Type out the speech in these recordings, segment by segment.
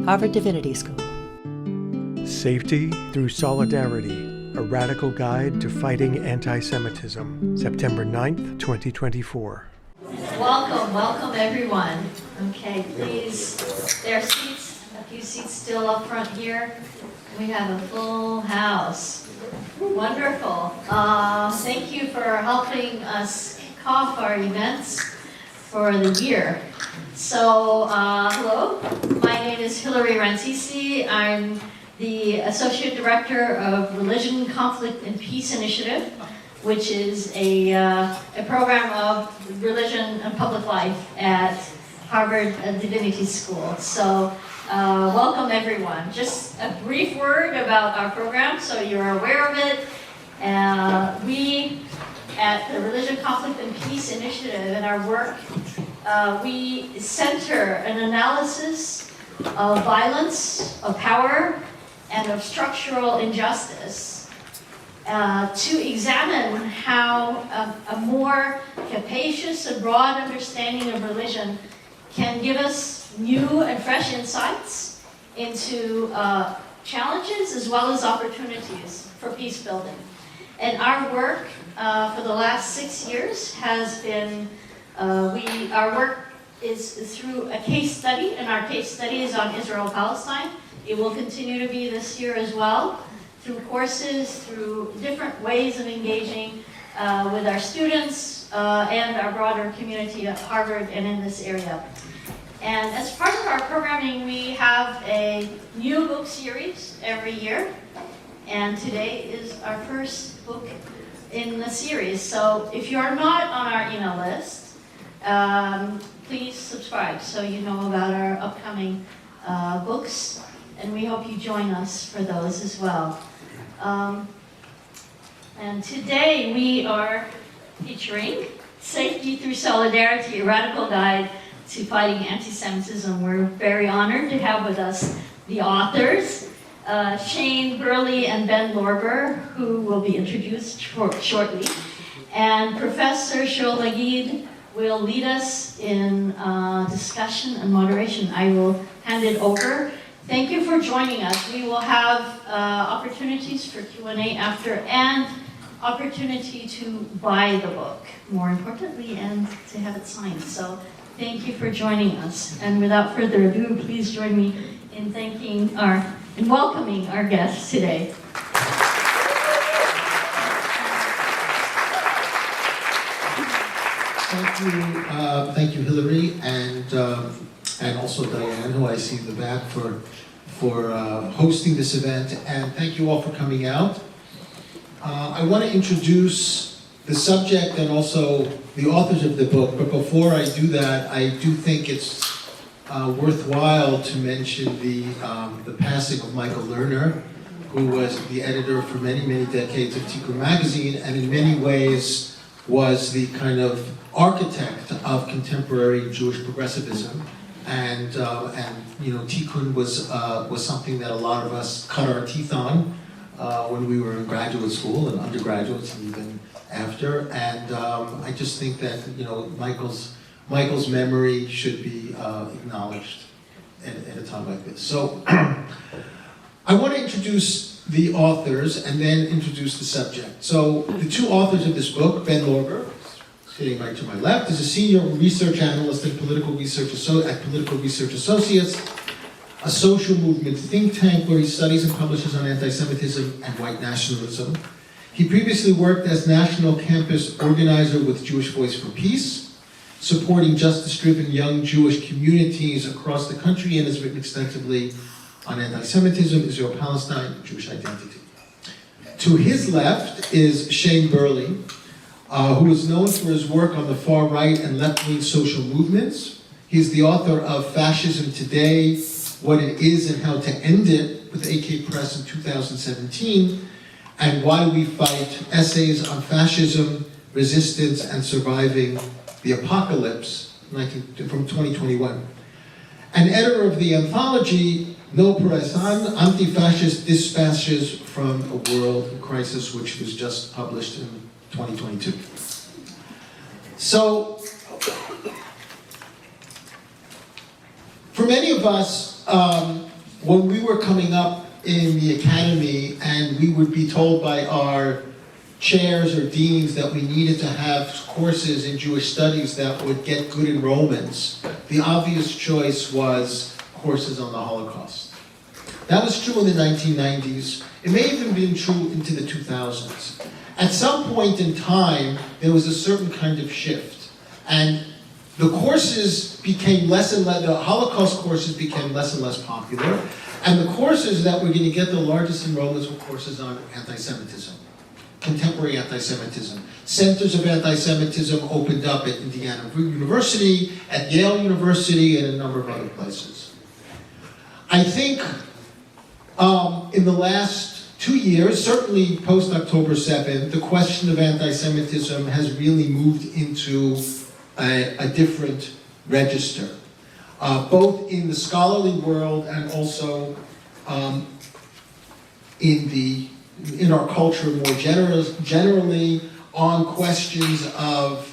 Harvard Divinity School. Safety Through Solidarity, A Radical Guide to Fighting Antisemitism, September 9th, 2024. Welcome everyone. Okay, please, there are seats, a few seats still up front here. We have a full house. Wonderful. Thank you for helping us kick off our events for the year. So, hello, my name is Hilary Rancisi. I'm the Associate Director of Religion, Conflict, and Peace Initiative, which is a program of religion and public life at Harvard Divinity School. So, welcome everyone. Just a brief word about our program so you're aware of it. We at the Religion, Conflict, and Peace Initiative in our work, we center an analysis of violence, of power, and of structural injustice to examine how a more capacious and broad understanding of religion can give us new and fresh insights into challenges as well as opportunities for peace building. And our work for the last 6 years has been, our work is through a case study, and our case study is on Israel-Palestine. It will continue to be this year as well, through courses, through different ways of engaging with our students and our broader community at Harvard and in this area. And as part of our programming, we have a new book series every year. And today is our first book in the series. So if you're not on our email list, please subscribe so you know about our upcoming books. And we hope you join us for those as well. And today we are featuring Safety Through Solidarity, a Radical Guide to Fighting Antisemitism. We're very honored to have with us the authors, Shaul, Burley and Ben Lorber, who will be introduced shortly. And Professor Shaul Magid will lead us in discussion and moderation. I will hand it over. Thank you for joining us. We will have opportunities for Q&A after and opportunity to buy the book, more importantly, and to have it signed. So thank you for joining us. And without further ado, please join me in in welcoming our guests today. Thank you, Hilary, and also Diane, who I see in the back, for hosting this event, and thank you all for coming out. I want to introduce the subject and also the authors of the book, but before I do that, I do think it's worthwhile to mention the passing of Michael Lerner, who was the editor for many, many decades of Tikkun magazine, and in many ways was the kind of architect of contemporary Jewish progressivism. And you know, Tikkun was something that a lot of us cut our teeth on when we were in graduate school and undergraduates and even after. And I just think that, you know, Michael's memory should be acknowledged at a time like this. So I want to introduce the authors and then introduce the subject. So the two authors of this book, Ben Lorber, sitting right to my left, is a senior research analyst at Political Research Associates, a social movement think tank where he studies and publishes on anti-Semitism and white nationalism. He previously worked as national campus organizer with Jewish Voice for Peace, supporting justice-driven young Jewish communities across the country, and has written extensively on anti-Semitism, Israel-Palestine, Jewish identity. To his left is Shaul Burley, who is known for his work on the far right and left-wing social movements. He's the author of Fascism Today, What It Is and How to End It, with AK Press in 2017, and Why We Fight, Essays on Fascism, Resistance, and Surviving the Apocalypse, from 2021. And editor of the anthology, No Peresan, Anti-Fascist Dispatches from a World in Crisis, which was just published in 2022. So, for many of us, when we were coming up in the academy and we would be told by our chairs or deans that we needed to have courses in Jewish studies that would get good enrollments, the obvious choice was courses on the Holocaust. That was true in the 1990s. It may have even been true into the 2000s. At some point in time, there was a certain kind of shift. And the courses became less and less, the Holocaust courses became less and less popular. And the courses that were going to get the largest enrollments were courses on anti-Semitism, contemporary anti-Semitism. Centers of anti-Semitism opened up at Indiana University, at Yale University, and a number of other places. I think in the last 2 years, certainly post-October 7th, the question of anti-Semitism has really moved into a different register, both in the scholarly world and also in our culture more generally on questions of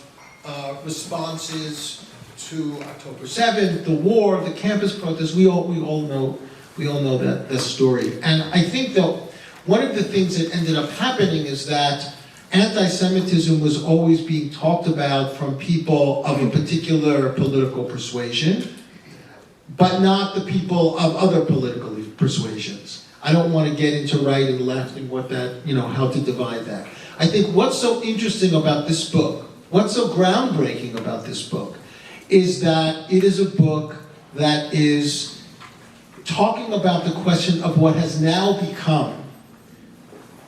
responses to October 7th, the war, the campus protests. We all know that story. And I think that one of the things that ended up happening is that anti-Semitism was always being talked about from people of a particular political persuasion, but not the people of other political persuasions. I don't want to get into right and left and what that, how to divide that. I think what's so interesting about this book, what's so groundbreaking about this book, is that it is a book that is talking about the question of what has now become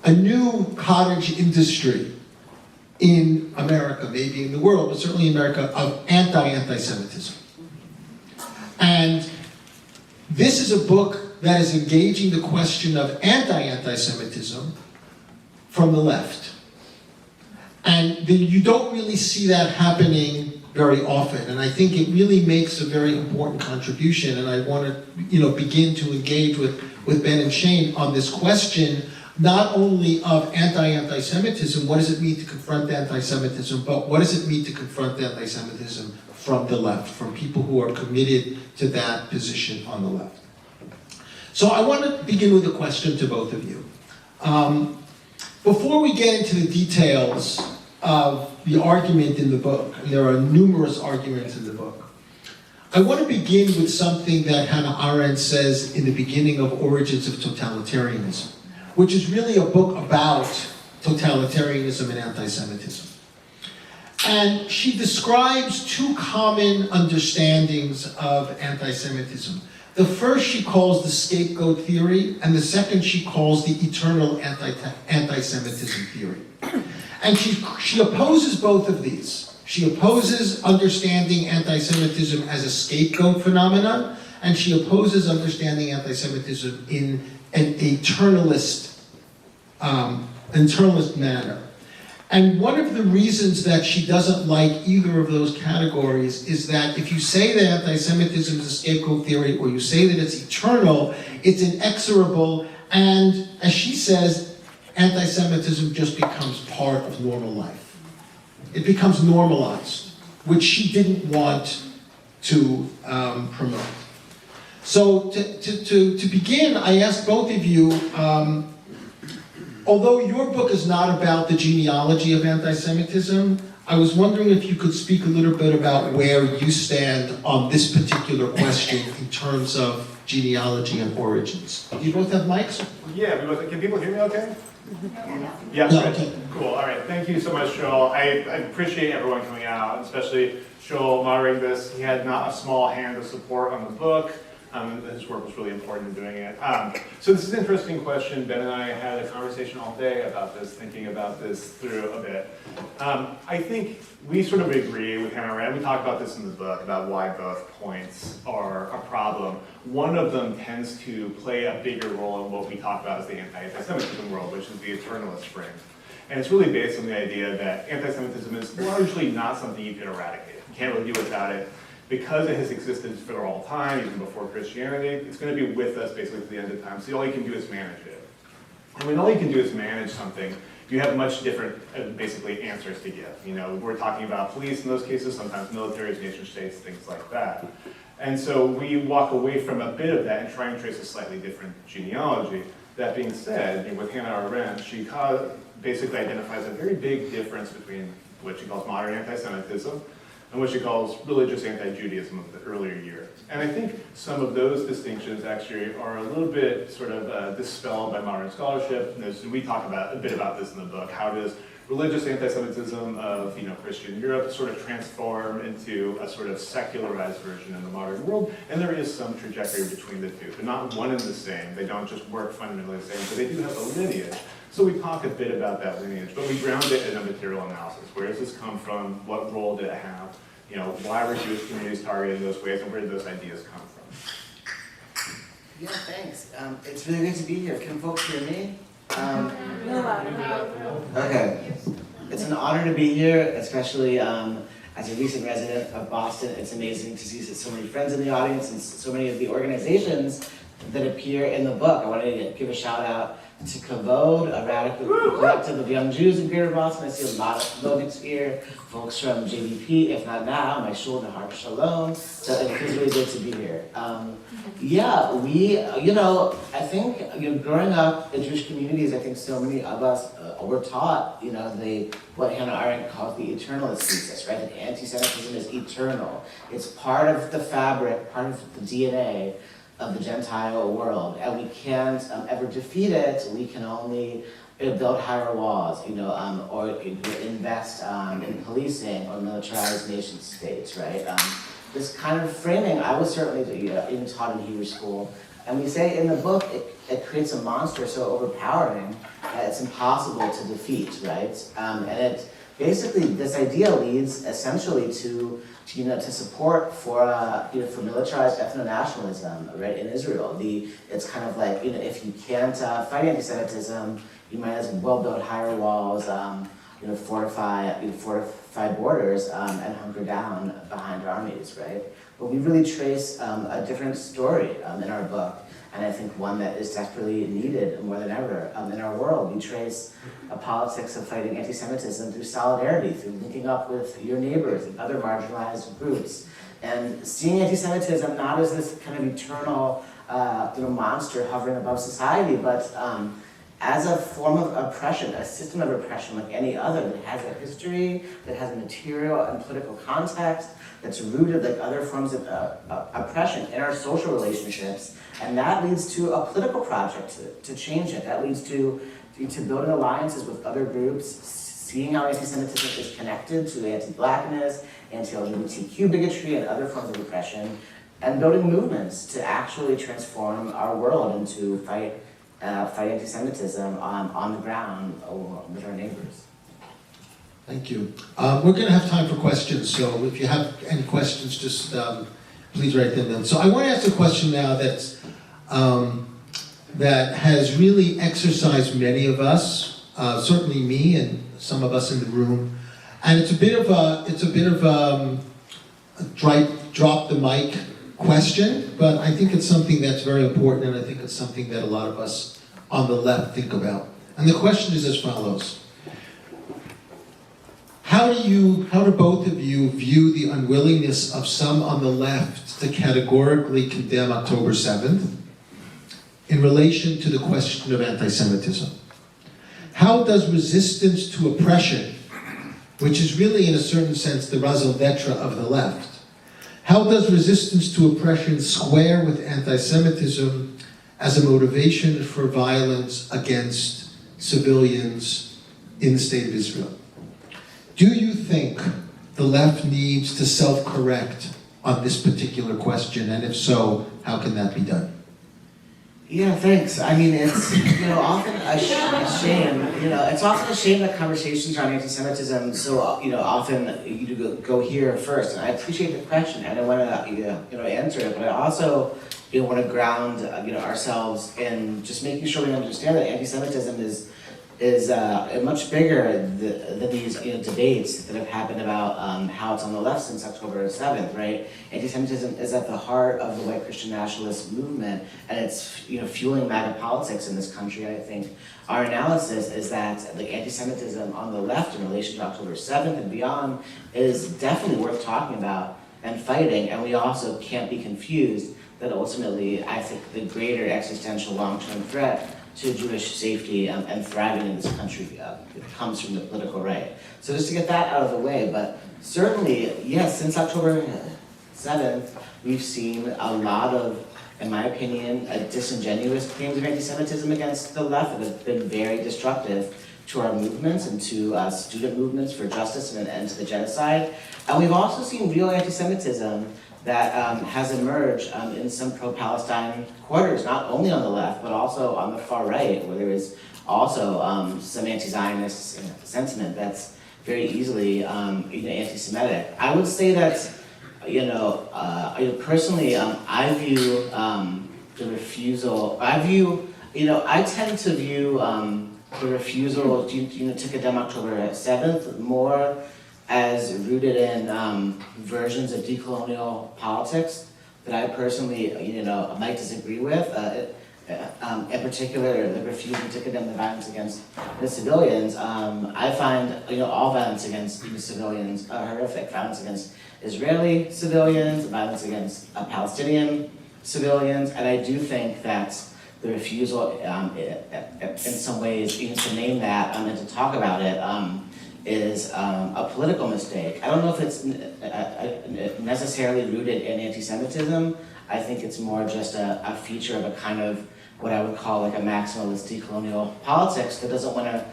a new cottage industry in America, maybe in the world, but certainly in America, of anti-Semitism. And this is a book that is engaging the question of anti-Semitism from the left. And you don't really see that happening very often, and I think it really makes a very important contribution, and I want to begin to engage with Ben and Shane on this question, not only of anti-Semitism, what does it mean to confront anti-Semitism, but what does it mean to confront anti-Semitism from the left, from people who are committed to that position on the left. So I want to begin with a question to both of you. Before we get into the details of the argument in the book, and there are numerous arguments in the book, I want to begin with something that Hannah Arendt says in the beginning of Origins of Totalitarianism, which is really a book about totalitarianism and anti-Semitism. And she describes two common understandings of anti-Semitism. The first she calls the scapegoat theory, and the second she calls the eternal anti-Semitism theory. And she opposes both of these. She opposes understanding anti-Semitism as a scapegoat phenomenon, and she opposes understanding anti-Semitism in an eternalist manner. And one of the reasons that she doesn't like either of those categories is that if you say that anti-Semitism is a scapegoat theory, or you say that it's eternal, it's inexorable, and as she says, anti-Semitism just becomes part of normal life. It becomes normalized, which she didn't want to promote. So to begin, I ask both of you, although your book is not about the genealogy of anti-Semitism, I was wondering if you could speak a little bit about where you stand on this particular question in terms of genealogy and origins. Do you both have mics? Yeah, can people hear me okay? Yeah, No, good. okay. Cool. All right. Thank you so much, Shaul. I appreciate everyone coming out, especially Shaul moderating this. He had not a small hand of support on the book. His work was really important in doing it. So this is an interesting question. Ben and I had a conversation all day about this, thinking about this through a bit. I think we sort of agree with Hannah Arendt. We talk about this in the book, about why both points are a problem. One of them tends to play a bigger role in what we talk about as the anti-Semitism world, which is the eternalist frame. And it's really based on the idea that anti-Semitism is largely not something you can eradicate. You can't really do without it. Because it has existed for all time, even before Christianity, it's going to be with us basically to the end of time. So all you can do is manage it. And when all you can do is manage something, you have much different, basically, answers to give. We're talking about police in those cases, sometimes militaries, nation states, things like that. And so we walk away from a bit of that and try and trace a slightly different genealogy. That being said, with Hannah Arendt, she basically identifies a very big difference between what she calls modern anti-Semitism and what she calls religious anti-Judaism of the earlier years. And I think some of those distinctions actually are a little bit sort of dispelled by modern scholarship. And we talk a bit about this in the book. How does religious anti-Semitism of Christian Europe sort of transform into a sort of secularized version in the modern world? And there is some trajectory between the two. They're not one and the same. They don't just work fundamentally the same, but they do have a lineage. So we talk a bit about that lineage, but we ground it in a material analysis. Where does this come from? What role did it have? Why were Jewish communities targeted in those ways, and where did those ideas come from? Yeah, thanks. It's really good to be here. Can folks hear me? Okay. It's an honor to be here, especially as a recent resident of Boston. It's amazing to see so many friends in the audience and so many of the organizations that appear in the book. I wanted to give a shout out to Kavod, a radical collective of young Jews in Greater Boston. I see a lot of Kavodics here, folks from JVP, if not now, my Shaul and Har Shalom. So it feels really good to be here. I think, growing up in Jewish communities, I think so many of us were taught, what Hannah Arendt calls the eternalist thesis, right? That anti-Semitism is eternal. It's part of the fabric, part of the DNA of the Gentile world, and we can't ever defeat it. We can only build higher walls, or invest in policing or militarized nation states, right? This kind of framing, I was certainly even taught in Hebrew school, and we say in the book it creates a monster so overpowering that it's impossible to defeat, right? And it basically, this idea leads essentially to support for militarized ethno-nationalism, right, in Israel. It's kind of like, if you can't fight anti-Semitism, you might as well build higher walls, fortify borders, and hunker down behind armies, right? But we really trace a different story in our book, and I think one that is desperately needed more than ever in our world. We trace a politics of fighting anti-Semitism through solidarity, through linking up with your neighbors and other marginalized groups, and seeing anti-Semitism not as this kind of eternal monster hovering above society, but as a form of oppression, a system of oppression like any other, that has a history, that has a material and political context, that's rooted like other forms of oppression in our social relationships. And that leads to a political project to change it. That leads to building alliances with other groups, seeing how anti-Semitism is connected to anti-Blackness, anti-LGBTQ bigotry, and other forms of oppression, and building movements to actually transform our world and to fight anti-Semitism on the ground with our neighbors. Thank you. We're going to have time for questions, so if you have any questions, just please write them in. So I want to ask a question now that has really exercised many of us, certainly me and some of us in the room, and it's a bit of a drop the mic question, but I think it's something that's very important, and I think it's something that a lot of us on the left think about. And the question is as follows. How do both of you view the unwillingness of some on the left to categorically condemn October 7th in relation to the question of anti-Semitism? How does resistance to oppression, which is really in a certain sense the raison d'etre of the left, how does resistance to oppression square with anti-Semitism as a motivation for violence against civilians in the state of Israel? Do you think the left needs to self-correct on this particular question? And if so, how can that be done? Yeah, thanks. I mean, it's often a shame. It's often a shame that conversations around anti-Semitism so often you go here first. And I appreciate the question, and I want to answer it. But I also want to ground ourselves in just making sure we understand that anti-Semitism is much bigger than these debates that have happened about how it's on the left since October 7th, right? Anti-Semitism is at the heart of the white Christian nationalist movement, and it's fueling MAGA politics in this country. And I think our analysis is that the anti-Semitism on the left in relation to October 7th and beyond is definitely worth talking about and fighting, and we also can't be confused that ultimately, I think the greater existential long-term threat to Jewish safety and thriving in this country comes from the political right. So just to get that out of the way, but certainly, yes, since October 7th, we've seen a lot of, in my opinion, disingenuous claims of anti-Semitism against the left that have been very destructive to our movements and to student movements for justice and an end to the genocide. And we've also seen real anti-Semitism that has emerged in some pro-Palestine quarters, not only on the left, but also on the far right, where there is also some anti-Zionist sentiment that's very easily anti-Semitic. I would say that, personally, I view the refusal, I tend to view the refusal to condemn October 7th more as rooted in versions of decolonial politics that I personally, might disagree with. In particular, the refusal to condemn the violence against the civilians. I find, all violence against civilians horrific. Violence against Israeli civilians, violence against Palestinian civilians, and I do think that the refusal, in some ways, even to name that and to talk about it, is a political mistake. I don't know if it's necessarily rooted in anti-Semitism. I think it's more just a feature of a kind of what I would call like a maximalist decolonial politics that doesn't want to,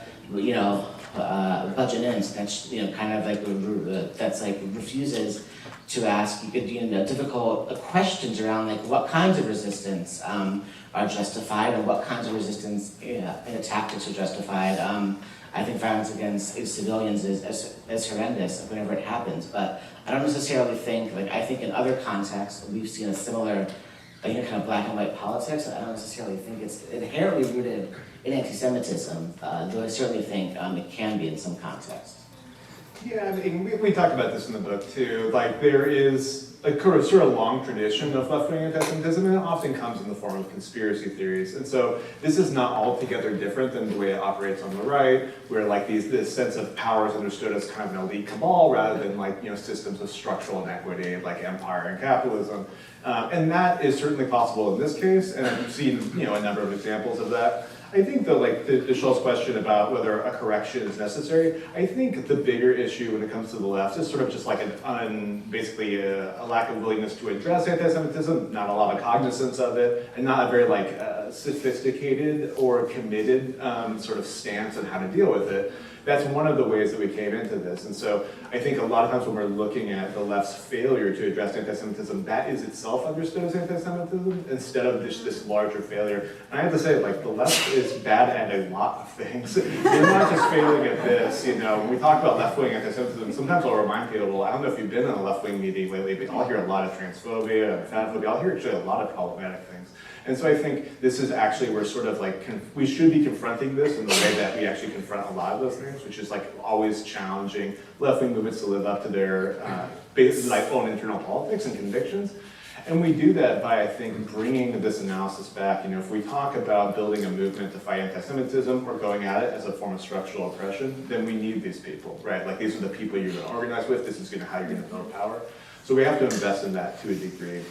budget in. So that's kind of like that's like refuses to ask difficult questions around like what kinds of resistance are justified and what kinds of resistance tactics are justified. I think violence against civilians is horrendous whenever it happens, but I don't necessarily think, I think in other contexts we've seen a similar kind of black and white politics, and I don't necessarily think it's inherently rooted in anti-Semitism, though I certainly think it can be in some contexts. Yeah, I mean, we talked about this in the book too. Like, there is a sort of long tradition of left-wing anti-Semitism, and it often comes in the form of conspiracy theories. And so this is not altogether different than the way it operates on the right, where like this sense of power is understood as kind of an elite cabal rather than like systems of structural inequity like empire and capitalism. And that is certainly possible in this case, and I've seen a number of examples of that. I think though, like the Shaul's question about whether a correction is necessary, I think the bigger issue when it comes to the left is sort of just like basically a lack of willingness to address anti-Semitism, not a lot of cognizance of it, and not a very sophisticated or committed sort of stance on how to deal with it. That's one of the ways that we came into this. And so I think a lot of times when we're looking at the left's failure to address anti-Semitism, that is itself understood as anti-Semitism instead of this larger failure. And I have to say, the left is bad at a lot of things. They're not just failing at this. When we talk about left-wing anti-Semitism, sometimes I'll remind people, I don't know if you've been in a left-wing meeting lately, but I'll hear a lot of transphobia and fatphobia. I'll hear actually a lot of problematic things. And so I think this is actually where sort of we should be confronting this in the way that we actually confront a lot of those things, which is always challenging left-wing movements to live up to their own internal politics and convictions. And we do that by, I think, bringing this analysis back. If we talk about building a movement to fight anti-Semitism or going at it as a form of structural oppression, then we need these people, right? These are the people you're going to organize with. This is how you're going to build power. So we have to invest in that to a degree.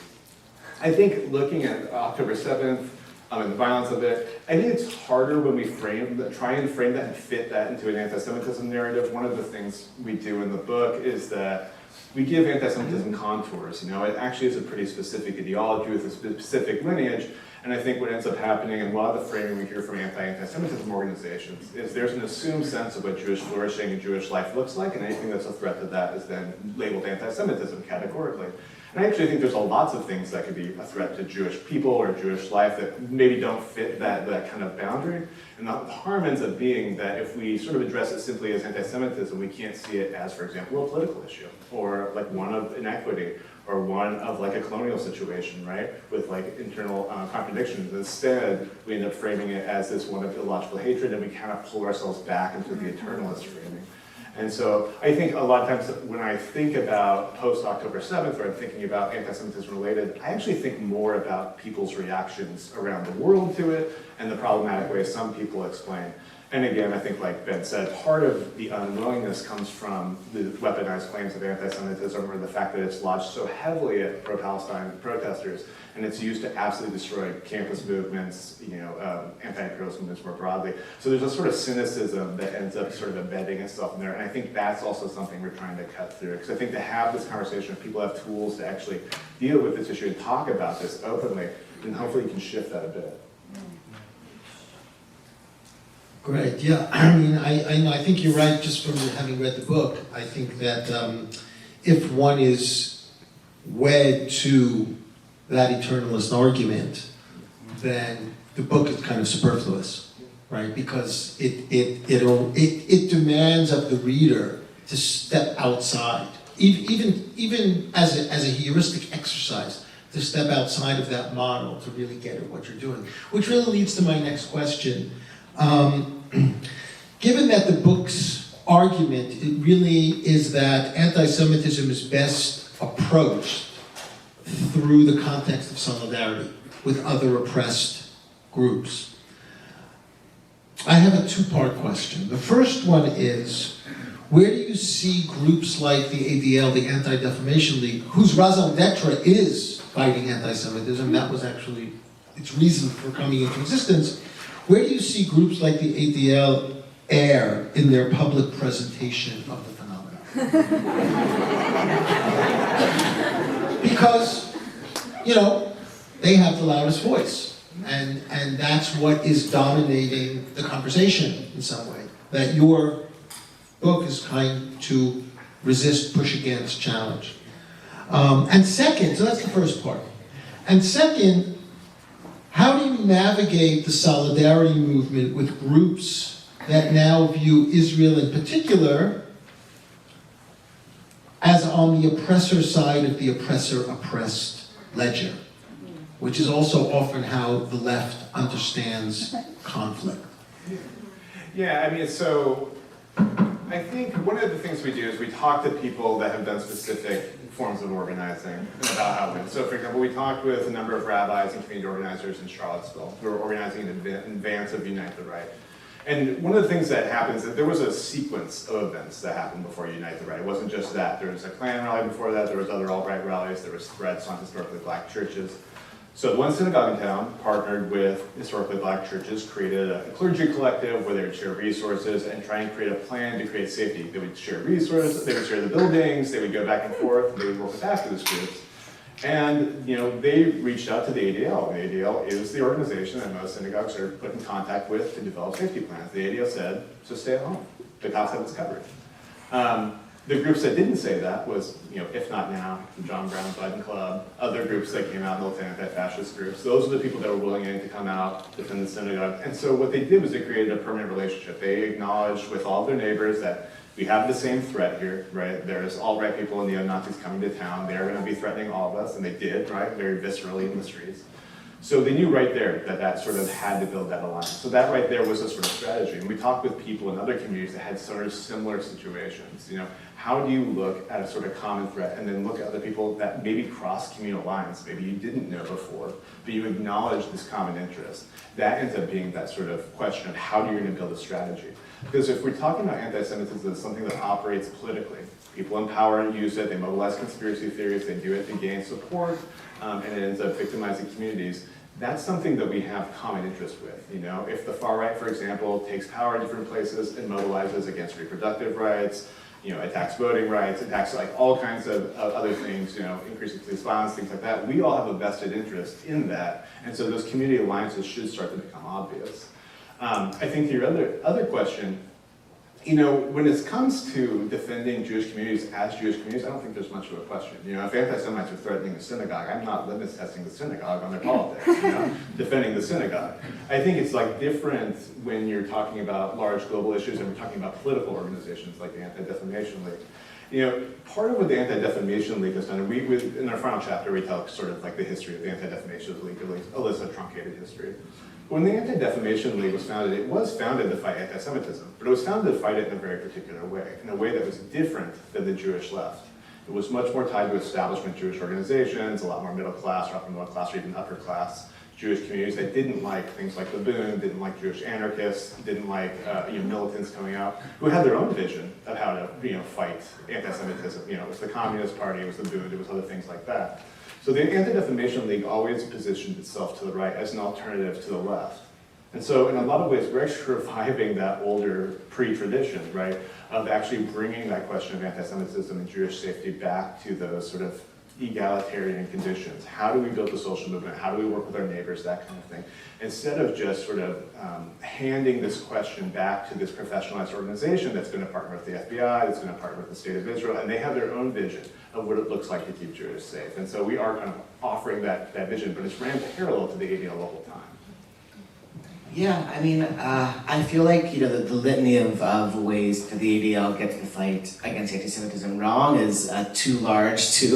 I think looking at October 7th and the violence of it, I think it's harder when we try and frame that and fit that into an anti-Semitism narrative. One of the things we do in the book is that we give anti-Semitism contours. It actually is a pretty specific ideology with a specific lineage, and I think what ends up happening, and a lot of the framing we hear from anti-Semitism organizations, is there's an assumed sense of what Jewish flourishing and Jewish life looks like, and anything that's a threat to that is then labeled anti-Semitism categorically. And I actually think there's lots of things that could be a threat to Jewish people or Jewish life that maybe don't fit that kind of boundary. And the harm ends up being that if we sort of address it simply as anti-Semitism, we can't see it as, for example, a political issue, or one of inequity, or one of a colonial situation, right, with internal contradictions. Instead, we end up framing it as this one of illogical hatred, and we kind of pull ourselves back into the eternalist framing. And so I think a lot of times when I think about post-October 7th, or I'm thinking about anti-Semitism related, I actually think more about people's reactions around the world to it and the problematic ways some people explain. And again, I think like Ben said, part of the unwillingness comes from the weaponized claims of anti-Semitism or the fact that it's lodged so heavily at pro-Palestine protesters, and it's used to absolutely destroy campus movements, anti-imperialist movements more broadly. So there's a sort of cynicism that ends up sort of embedding itself in there, and I think that's also something we're trying to cut through. Because I think to have this conversation, if people have tools to actually deal with this issue and talk about this openly, then hopefully you can shift that a bit. Great, yeah. I mean, I think you're right just from having read the book. I think that if one is wed to that eternalist argument, then the book is kind of superfluous, right? Because it demands of the reader to step outside, even as a heuristic exercise, to step outside of that model to really get at what you're doing. Which really leads to my next question. Given that the book's argument, it really is that anti-Semitism is best approached through the context of solidarity with other oppressed groups. I have a two-part question. The first one is, where do you see groups like the ADL, the Anti-Defamation League, whose raison d'etre is fighting anti-Semitism, that was actually its reason for coming into existence, where do you see groups like the ADL err in their public presentation of the phenomenon? Because, they have the loudest voice. And that's what is dominating the conversation in some way. That your book is trying to resist, push against, challenge. And second, so that's the first part. And second, how do you navigate the solidarity movement with groups that now view Israel in particular as on the oppressor side of the oppressor-oppressed ledger, which is also often how the left understands conflict? Yeah, I mean, so I think one of the things we do is we talk to people that have done specific forms of organizing and about how it went. So for example, we talked with a number of rabbis and community organizers in Charlottesville who were organizing in advance of Unite the Right. And one of the things that happens is that there was a sequence of events that happened before Unite the Right. It wasn't just that. There was a Klan rally before that, there was other alt-right rallies, there was threats on historically black churches. So one synagogue in town partnered with historically black churches, created a clergy collective where they would share resources and try and create a plan to create safety. They would share resources, they would share the buildings, they would go back and forth, they would work with activist groups. And they reached out to the ADL. The ADL is the organization that most synagogues are put in contact with to develop safety plans. The ADL said, just stay at home. The cops have its covered. The groups that didn't say that was, If Not Now, the John Brown Biden Club, other groups that came out, militant anti-fascist groups. Those are the people that were willing to come out, defend the synagogue. And so what they did was they created a permanent relationship. They acknowledged with all their neighbors that we have the same threat here, right? There's alt-right people and neo-Nazis coming to town. They're going to be threatening all of us, and they did, right? Very viscerally in the streets. So they knew right there that sort of had to build that alliance. So that right there was a sort of strategy. And we talked with people in other communities that had sort of similar situations. How do you look at a sort of common threat and then look at other people that maybe cross communal lines, maybe you didn't know before, but you acknowledge this common interest? That ends up being that sort of question of how you're going to build a strategy. Because if we're talking about anti-Semitism as something that operates politically, people in power use it, they mobilize conspiracy theories, they do it to gain support, and it ends up victimizing communities. That's something that we have common interest with. If the far right, for example, takes power in different places and mobilizes against reproductive rights, attacks voting rights, attacks like all kinds of other things, increasing police violence, things like that, we all have a vested interest in that. And so those community alliances should start to become obvious. I think to your other question, when it comes to defending Jewish communities as Jewish communities, I don't think there's much of a question. If anti-Semites are threatening the synagogue, I'm not litmus testing the synagogue on their politics, defending the synagogue. I think it's different when you're talking about large global issues and we're talking about political organizations like the Anti-Defamation League. Part of what the Anti-Defamation League has done, and in our final chapter, we tell sort of the history of the Anti-Defamation League, at least a list of truncated history. When the Anti-Defamation League was founded, it was founded to fight anti-Semitism, but it was founded to fight it in a very particular way, in a way that was different than the Jewish left. It was much more tied to establishment Jewish organizations, a lot more middle class, or upper middle class, or even upper class Jewish communities that didn't like things like Laboon, didn't like Jewish anarchists, didn't like militants coming out, who had their own vision of how to fight anti-Semitism. It was the Communist Party, it was Laboon, it was other things like that. So the Anti-Defamation League always positioned itself to the right as an alternative to the left. And so in a lot of ways, we're actually reviving that older pre-tradition, right, of actually bringing that question of anti-Semitism and Jewish safety back to those sort of egalitarian conditions. How do we build the social movement? How do we work with our neighbors? That kind of thing. Instead of just sort of handing this question back to this professionalized organization that's going to partner with the FBI, that's going to partner with the State of Israel, and they have their own vision of what it looks like to keep Jews safe. And so we are kind of offering that vision, but it's ran parallel to the ADL the whole time. Yeah, I mean, I feel like, the litany of ways that the ADL gets the fight against anti-Semitism wrong is too large to,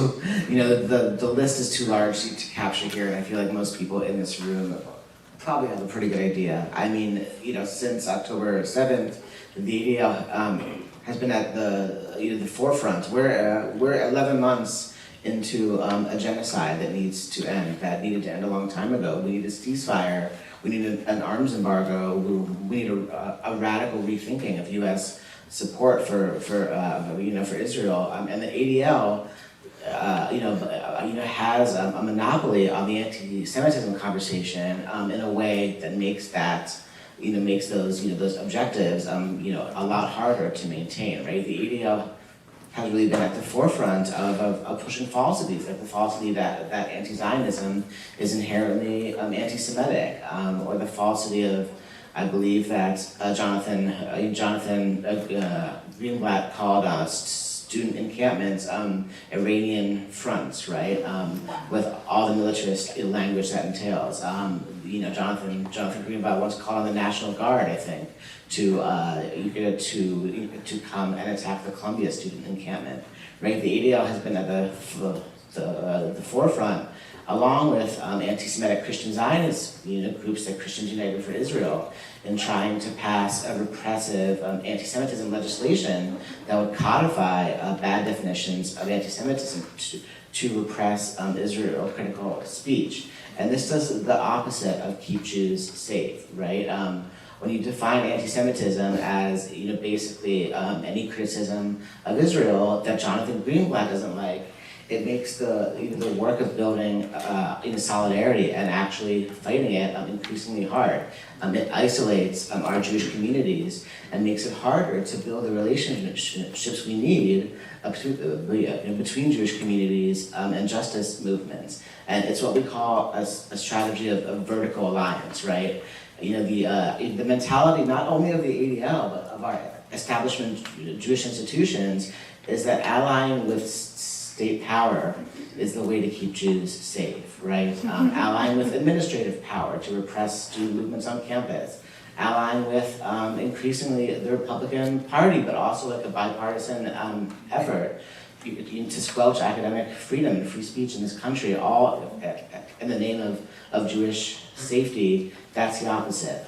the list is too large to capture here, and I feel like most people in this room probably have a pretty good idea. I mean, since October 7th, the ADL has been at the forefront. We're 11 months into a genocide that needs to end, that needed to end a long time ago. We need a ceasefire. We need an arms embargo. We need a radical rethinking of U.S. support for Israel. And the ADL, has a monopoly on the anti-Semitism conversation in a way that makes that, makes those objectives, a lot harder to maintain. Right? The ADL has really been at the forefront of pushing falsities, like the falsity that anti-Zionism is inherently anti-Semitic, or the falsity of, I believe that Jonathan Greenblatt called student encampments Iranian fronts, right? With all the militarist language that entails. Jonathan Greenblatt once called on the National Guard, I think, to come and attack the Columbia student encampment. Right, the ADL has been at the forefront, along with anti-Semitic Christian Zionist groups like Christians United for Israel, in trying to pass a repressive anti-Semitism legislation that would codify bad definitions of anti-Semitism to repress Israel critical speech. And this does the opposite of keep Jews safe, right? When you define anti-Semitism as basically any criticism of Israel that Jonathan Greenblatt doesn't like, it makes the work of building solidarity and actually fighting it increasingly hard. It isolates our Jewish communities and makes it harder to build the relationships we need between Jewish communities and justice movements. And it's what we call a strategy of vertical alliance, right? The mentality not only of the ADL, but of our establishment Jewish institutions, is that allying with state power is the way to keep Jews safe, right? Allying with administrative power to repress student movements on campus. Allying with increasingly the Republican Party, but also like a bipartisan effort to squelch academic freedom and free speech in this country, all in the name of Jewish safety. That's the opposite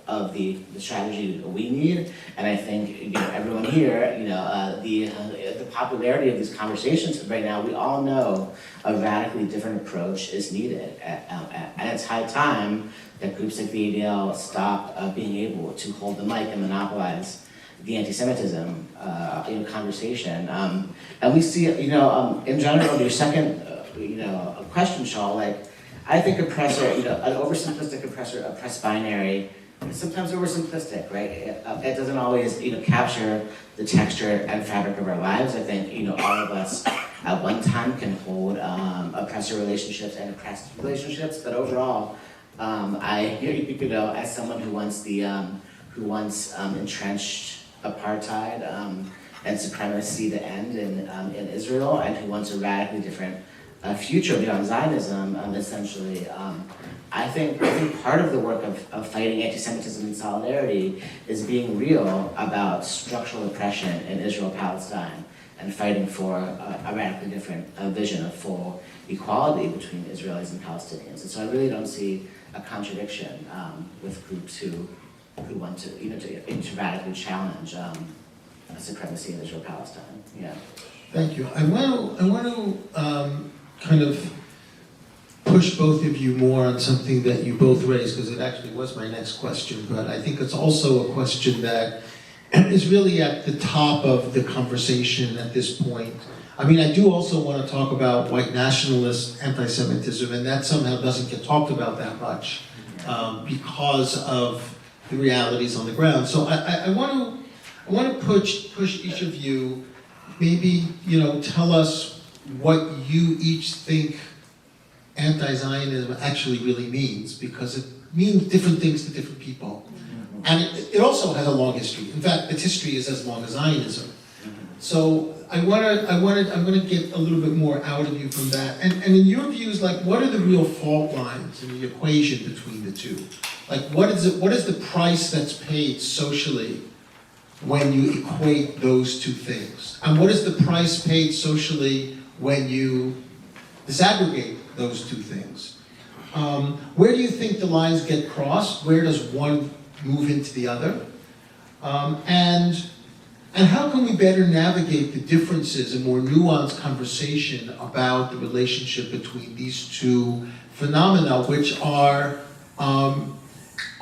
of the strategy that we need. And I think everyone here, the popularity of these conversations right now, we all know a radically different approach is needed. And it's high time that groups like the ADL stop being able to hold the mic and monopolize the anti-Semitism conversation. And we see, in general, your second, question, Shaul, I think oppressor, an oversimplistic oppressor, oppressed binary, is sometimes oversimplistic, right? It doesn't always, capture the texture and fabric of our lives. I think, all of us at one time can hold oppressor relationships and oppressed relationships, but overall, I hear you, as someone who wants entrenched apartheid and supremacy to end in Israel, and who wants a radically different future beyond Zionism, essentially. I think part of the work of fighting anti-Semitism in solidarity is being real about structural oppression in Israel-Palestine and fighting for a radically different vision of full equality between Israelis and Palestinians. And so I really don't see a contradiction with groups who want to, to radically challenge supremacy in Israel-Palestine. Yeah. Thank you. I want to kind of push both of you more on something that you both raised, because it actually was my next question, but I think it's also a question that is really at the top of the conversation at this point. I mean, I do also want to talk about white nationalist anti-Semitism, and that somehow doesn't get talked about that much because of the realities on the ground. So I want to push each of you, maybe, you know, tell us what you each think anti-Zionism actually really means, because it means different things to different people. And it also has a long history. In fact, its history is as long as Zionism. So I'm gonna get a little bit more out of you from that. And in your views, like, what are the real fault lines in the equation between the two? Like, what is the price that's paid socially when you equate those two things? And what is the price paid socially when you disaggregate those two things? Where do you think the lines get crossed? Where does one move into the other? And how can we better navigate the differences and more nuanced conversation about the relationship between these two phenomena, which are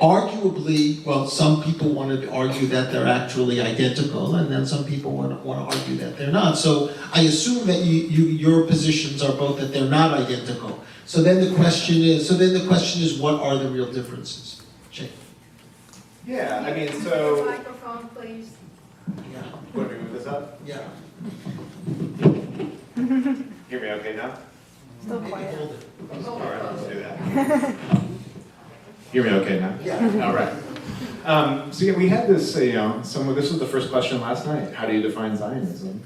arguably, well, some people want to argue that they're actually identical, and then some people want to argue that they're not. So I assume that your positions are both that they're not identical. So then the question is, what are the real differences? Jake. Yeah, I mean, so. Microphone, please. Yeah. Want me to move this up? Yeah. Hear me okay now? Still Maybe quiet. hold it. All right, let's do that. Hear me okay now? Yeah. All right. So yeah, we had this, this was the first question last night. How do you define Zionism?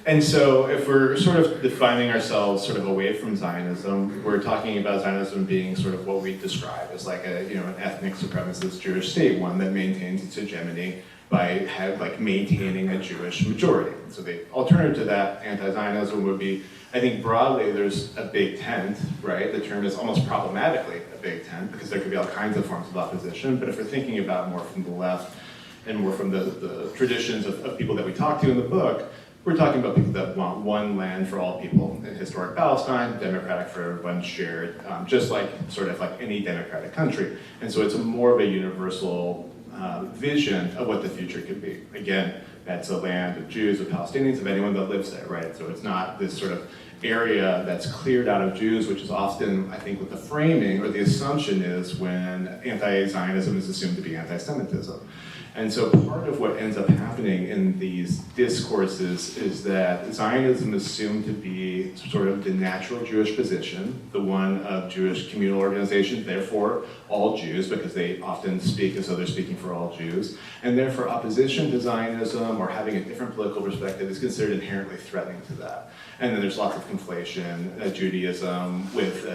And so if we're sort of defining ourselves sort of away from Zionism, we're talking about Zionism being sort of what we describe as like an ethnic supremacist Jewish state, one that maintains its hegemony by maintaining a Jewish majority. So the alternative to that, anti-Zionism, would be, I think broadly there's a big tent, right? The term is almost problematically a big tent, because there could be all kinds of forms of opposition. But if we're thinking about more from the left and more from the traditions of people that we talk to in the book, we're talking about people that want one land for all people in historic Palestine, democratic for everyone, shared, just like sort of like any democratic country. And so it's more of a universal vision of what the future could be. Again, that's a land of Jews, of Palestinians, of anyone that lives there, right? So it's not this sort of area that's cleared out of Jews, which is often, I think, what the framing or the assumption is when anti-Zionism is assumed to be anti-Semitism. And so part of what ends up happening in these discourses is that Zionism is assumed to be sort of the natural Jewish position, the one of Jewish communal organizations, therefore all Jews, because they often speak as though they're speaking for all Jews, and therefore opposition to Zionism or having a different political perspective is considered inherently threatening to that. And then there's lots of conflation, Judaism with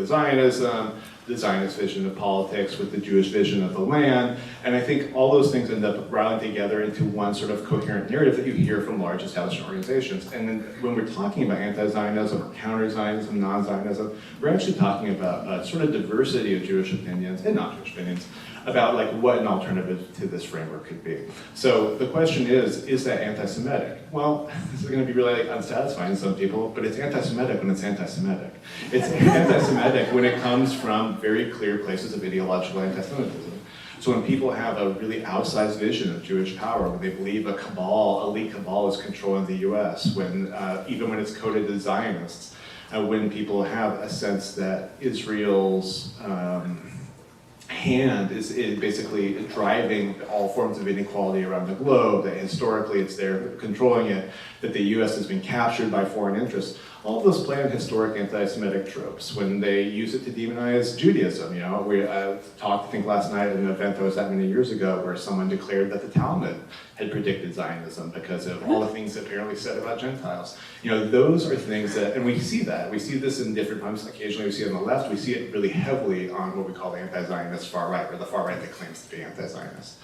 Zionism, the Zionist vision of politics with the Jewish vision of the land, and I think all those things end up rallying together into one sort of coherent narrative that you hear from large established organizations. And then when we're talking about anti-Zionism or counter-Zionism, non-Zionism, we're actually talking about a sort of diversity of Jewish opinions and non-Jewish opinions about like what an alternative to this framework could be. So the question is that anti-Semitic? Well, this is going to be really unsatisfying to some people, but it's anti-Semitic when it's anti-Semitic. It's anti-Semitic when it comes from very clear places of ideological anti-Semitism. So when people have a really outsized vision of Jewish power, when they believe a cabal, elite cabal is controlling the US, when even when it's coded as Zionists, when people have a sense that Israel's hand is basically driving all forms of inequality around the globe, that historically it's there controlling it, that the US has been captured by foreign interests. All of those play on historic anti-Semitic tropes when they use it to demonize Judaism. You know, we talked, I think last night at an event that was that many years ago where someone declared that the Talmud had predicted Zionism because of all the things that apparently said about Gentiles. You know, those are things that, and we see that. We see this in different times. Occasionally we see it on the left. We see it really heavily on what we call the anti-Zionist far right, or the far right that claims to be anti-Zionist.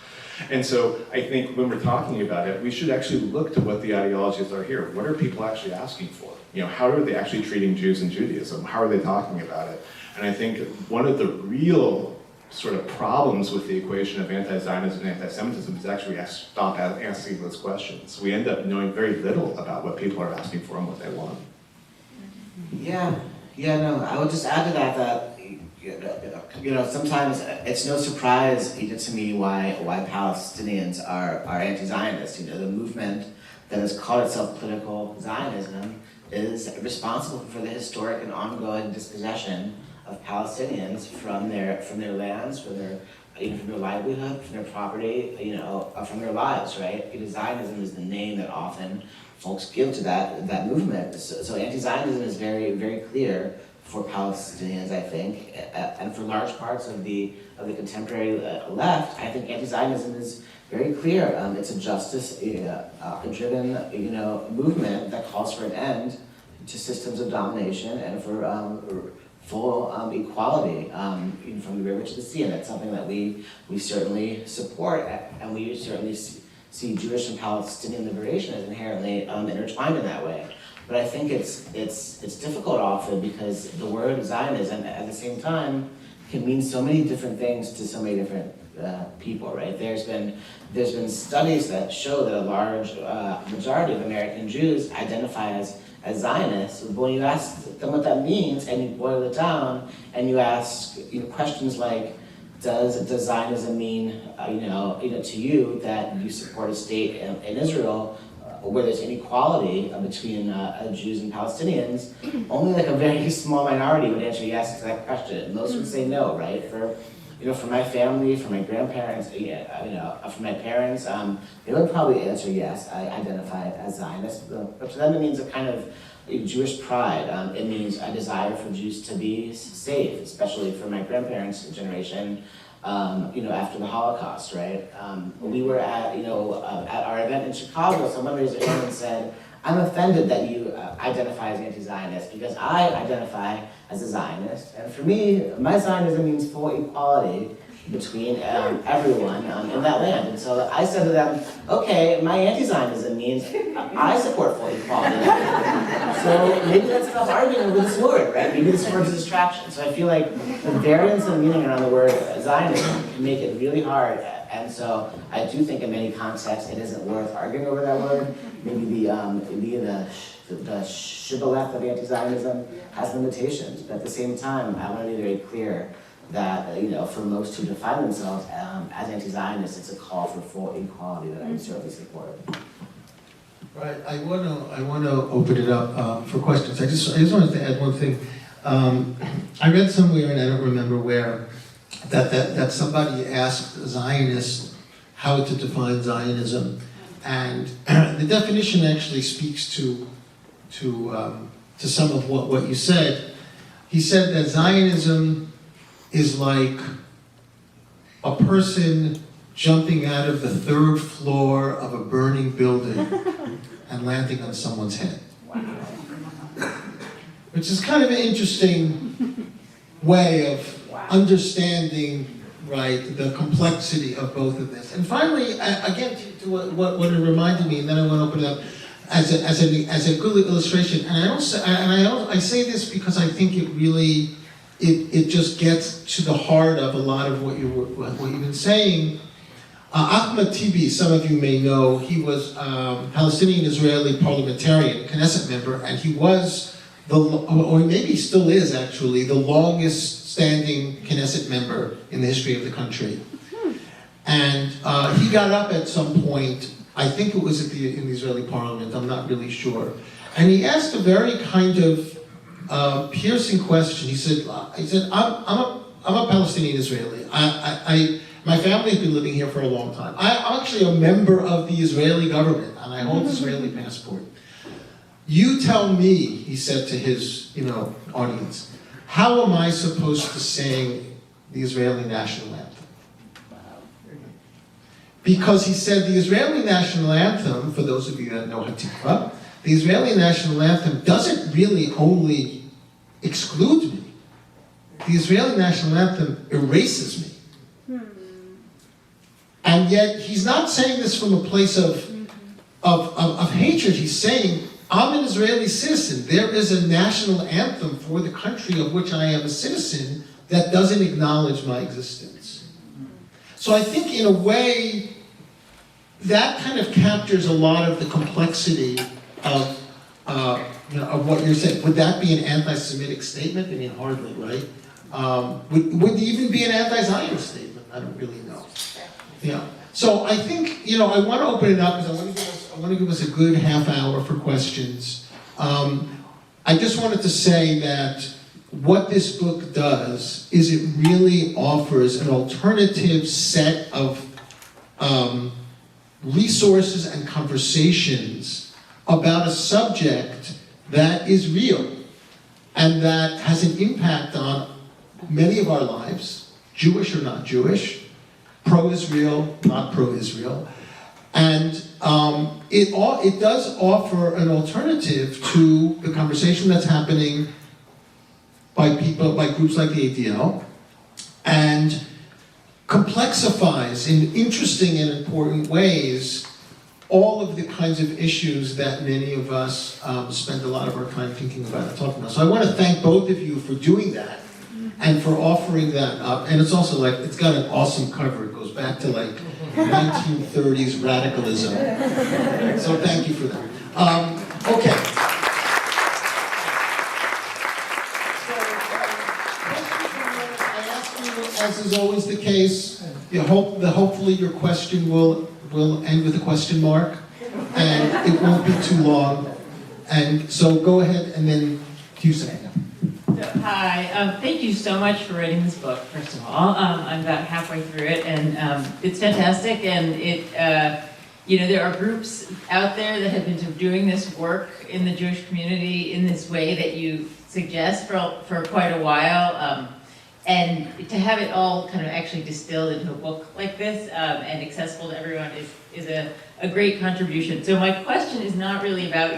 And so I think when we're talking about it, we should actually look to what the ideologies are here. What are people actually asking for? You know, how are they actually treating Jews and Judaism? How are they talking about it? And I think one of the real sort of problems with the equation of anti-Zionism and anti-Semitism is actually stop asking those questions. We end up knowing very little about what people are asking for and what they want. Yeah, Yeah, no, I would just add to that sometimes it's no surprise even to me why Palestinians are anti-Zionist. The movement that has called itself political Zionism is responsible for the historic and ongoing dispossession of Palestinians from their lands, from their livelihood, from their property, from their lives, right? Because Zionism is the name that often folks give to that movement. So anti-Zionism is very, very clear for Palestinians, I think, and for large parts of the contemporary left. I think anti-Zionism is very clear. It's a justice-driven, movement that calls for an end to systems of domination and for full equality from the river to the sea, and that's something that we certainly support, and we certainly see Jewish and Palestinian liberation as inherently intertwined in that way. But I think it's difficult often because the word Zionism at the same time can mean so many different things to so many different people, right? There's been studies that show that a large majority of American Jews identify as Zionists. But when you ask them what that means and you boil it down and you ask questions like, does Zionism mean to you that you support a state in Israel where there's inequality between Jews and Palestinians? Only like a very small minority would answer yes to that question. Most would say no, right? For my family, for my grandparents, for my parents, they would probably answer yes. I identify as Zionist, but to them it means a kind of Jewish pride. It means a desire for Jews to be safe, especially for my grandparents' generation. After the Holocaust, right? We were at our event in Chicago. Someone raised their hand and said, "I'm offended that you identify as anti-Zionist because I identify as a Zionist, and for me, my Zionism means full equality between everyone in that land." And so I said to them, "Okay, my anti-Zionism means I support full equality." So maybe let's stop arguing over this word, right? Maybe this word is a distraction. So I feel like the variance of meaning around the word Zionism can make it really hard. And so I do think in many contexts it isn't worth arguing over that word. Maybe the shibboleth of anti-Zionism has limitations, but at the same time, I want to be very clear that for most who define themselves as anti-Zionists, it's a call for full equality that I would certainly support. Right. I want to open it up for questions. I just wanted to add one thing. I read somewhere, and I don't remember where, that somebody asked Zionists how to define Zionism, and the definition actually speaks to some of what you said. He said that Zionism is like a person jumping out of the third floor of a burning building and landing on someone's head. Wow. Which is kind of an interesting way of understanding, right, the complexity of both of this. And finally, again, to what it reminded me, and then I want to open it up as a good illustration. And I say this because I think it really it just gets to the heart of a lot of what you've been saying. Ahmed Tibi, some of you may know, he was Palestinian-Israeli parliamentarian, Knesset member, and he was or maybe still is actually, the longest standing Knesset member in the history of the country. And he got up at some point, I think it was in the Israeli parliament, I'm not really sure, and he asked a very kind of piercing question. He said, I'm a Palestinian Israeli. My family has been living here for a long time. I'm actually a member of the Israeli government, and I hold an Israeli passport. You tell me, he said to his audience, how am I supposed to sing the Israeli national anthem? Because he said the Israeli national anthem, for those of you that know Hatikva, the Israeli national anthem doesn't really only exclude me. The Israeli national anthem erases me. And yet, he's not saying this from a place of hatred. He's saying, I'm an Israeli citizen. There is a national anthem for the country of which I am a citizen that doesn't acknowledge my existence. So I think, in a way, that kind of captures a lot of the complexity of of what you're saying. Would that be an anti-Semitic statement? I mean, hardly, right? Would it even be an anti-Zionist statement? I don't really know. Yeah. So I think, I want to open it up because I want to give us a good half hour for questions. I just wanted to say that what this book does is it really offers an alternative set of resources and conversations about a subject that is real and that has an impact on many of our lives, Jewish or not Jewish, pro-Israel, not pro-Israel. And it does offer an alternative to the conversation that's happening by groups like the ADL, and complexifies in interesting and important ways all of the kinds of issues that many of us spend a lot of our time thinking about and talking about. So I want to thank both of you for doing that and for offering that up. And it's also it's got an awesome cover. It goes back to 1930s radicalism. So thank you for that. Okay. As is always the case, hopefully your question will end with a question mark, and it won't be too long. And so go ahead, and then you say. Hi, thank you so much for writing this book, first of all. I'm about halfway through it, and it's fantastic, and there are groups out there that have been doing this work in the Jewish community in this way that you suggest for quite a while. And to have it all kind of actually distilled into a book like this and accessible to everyone is a great contribution. So my question is not really about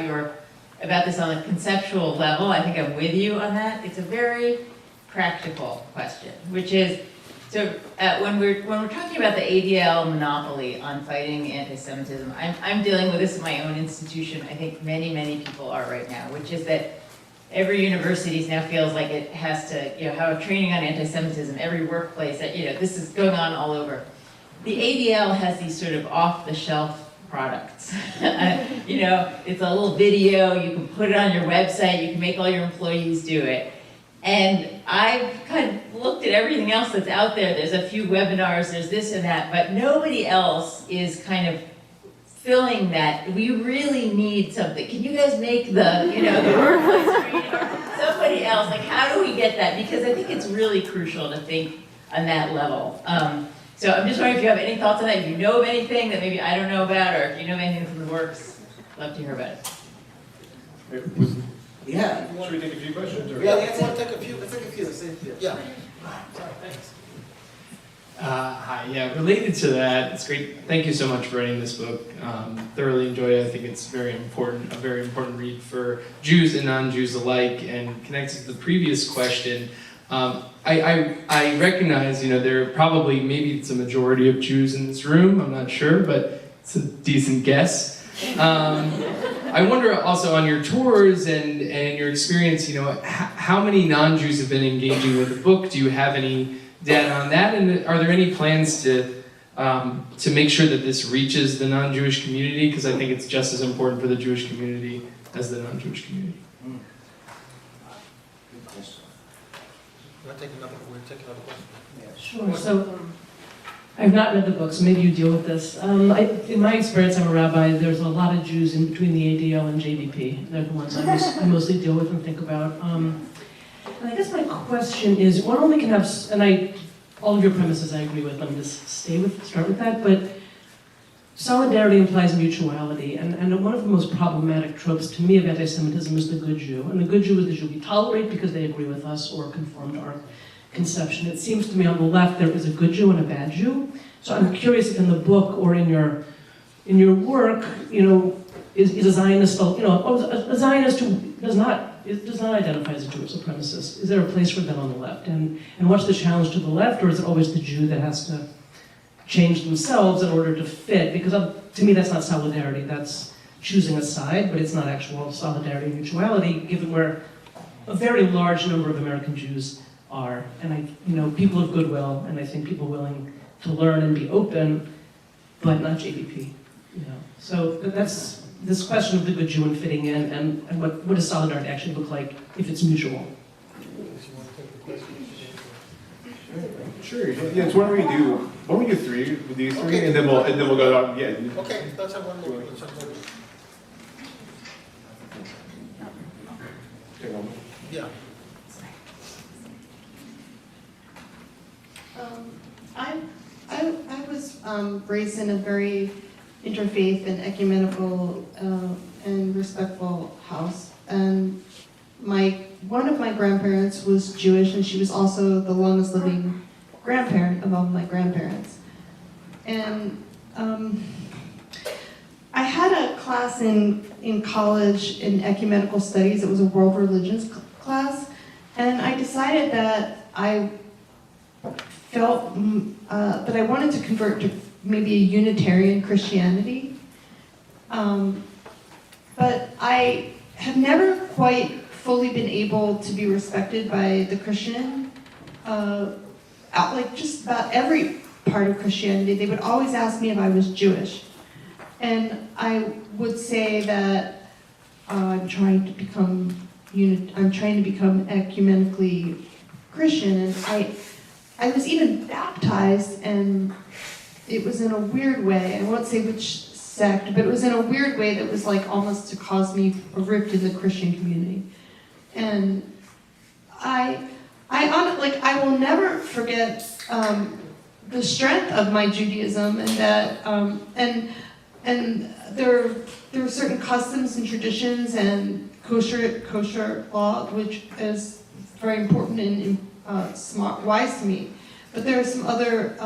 this on a conceptual level. I think I'm with you on that. It's a very practical question, which is, when we're talking about the ADL monopoly on fighting anti-Semitism, I'm dealing with this in my own institution. I think many people are right now, which is that every university now feels like it has to, have a training on anti-Semitism, every workplace, that, this is going on all over. The ADL has these sort of off-the-shelf products. It's a little video, you can put it on your website, you can make all your employees do it. And I've kind of looked at everything else that's out there. There's a few webinars, there's this and that, but nobody else is kind of filling that. We really need something. Can you guys make the workplace training or somebody else? How do we get that? Because I think it's really crucial to think on that level. So I'm just wondering if you have any thoughts on that. If you know of anything that maybe I don't know about, or if you know of anything from the works, I'd love to hear about it. Yeah. Should we take a few questions? Or? Yeah, let's take a few. Yeah. Thanks. Hi, related to that, it's great. Thank you so much for writing this book. Thoroughly enjoyed it. I think it's a very important read for Jews and non-Jews alike, and connected to the previous question. I recognize, there are probably, maybe it's a majority of Jews in this room, I'm not sure, but it's a decent guess. I wonder also on your tours and your experience, how many non-Jews have been engaging with the book? Do you have any data on that? And are there any plans to make sure that this reaches the non-Jewish community? Because I think it's just as important for the Jewish community as the non-Jewish community. Good question. We'll take another question. Sure. So I've not read the book, so maybe you deal with this. In my experience, I'm a rabbi. There's a lot of Jews in between the ADL and JBP. They're the ones I mostly deal with and think about. And I guess my question is, one only can have, all of your premises I agree with. Let me just start with that. But solidarity implies mutuality, and one of the most problematic tropes to me of anti-Semitism is the good Jew. And the good Jew is the Jew we tolerate because they agree with us or conform to our conception. It seems to me on the left there is a good Jew and a bad Jew. So I'm curious if in the book or in your work, is a Zionist, a Zionist who does not identify as a Jewish supremacist. Is there a place for them on the left? And what's the challenge to the left, or is it always the Jew that has to change themselves in order to fit? Because to me, that's not solidarity. That's choosing a side, but it's not actual solidarity and mutuality, given where a very large number of American Jews are. And people of goodwill, and I think people willing to learn and be open, but not JBP. So that's this question of the good Jew and fitting in, and what does solidarity actually look like if it's mutual? Sure. Yeah. So why don't we do three with these three, Okay. and then we'll go on. Yeah. Okay, let's have one more. Take one. Yeah. I was raised in a very interfaith and ecumenical and respectful house, and one of my grandparents was Jewish, and she was also the longest living grandparent of all my grandparents. And I had a class in college in ecumenical studies. It was a world religions class, and I decided that I felt that I wanted to convert to maybe a Unitarian Christianity. But I have never quite fully been able to be respected by the Christian, like just about every part of Christianity. They would always ask me if I was Jewish. And I would say that I'm trying to become ecumenically Christian, and I was even baptized, and it was in a weird way. I won't say which sect, but it was in a weird way that was like almost to cause me a rift in the Christian community. And I will never forget the strength of my Judaism, and that and there are certain customs and traditions and kosher law, which is very important and wise to me. But there are some other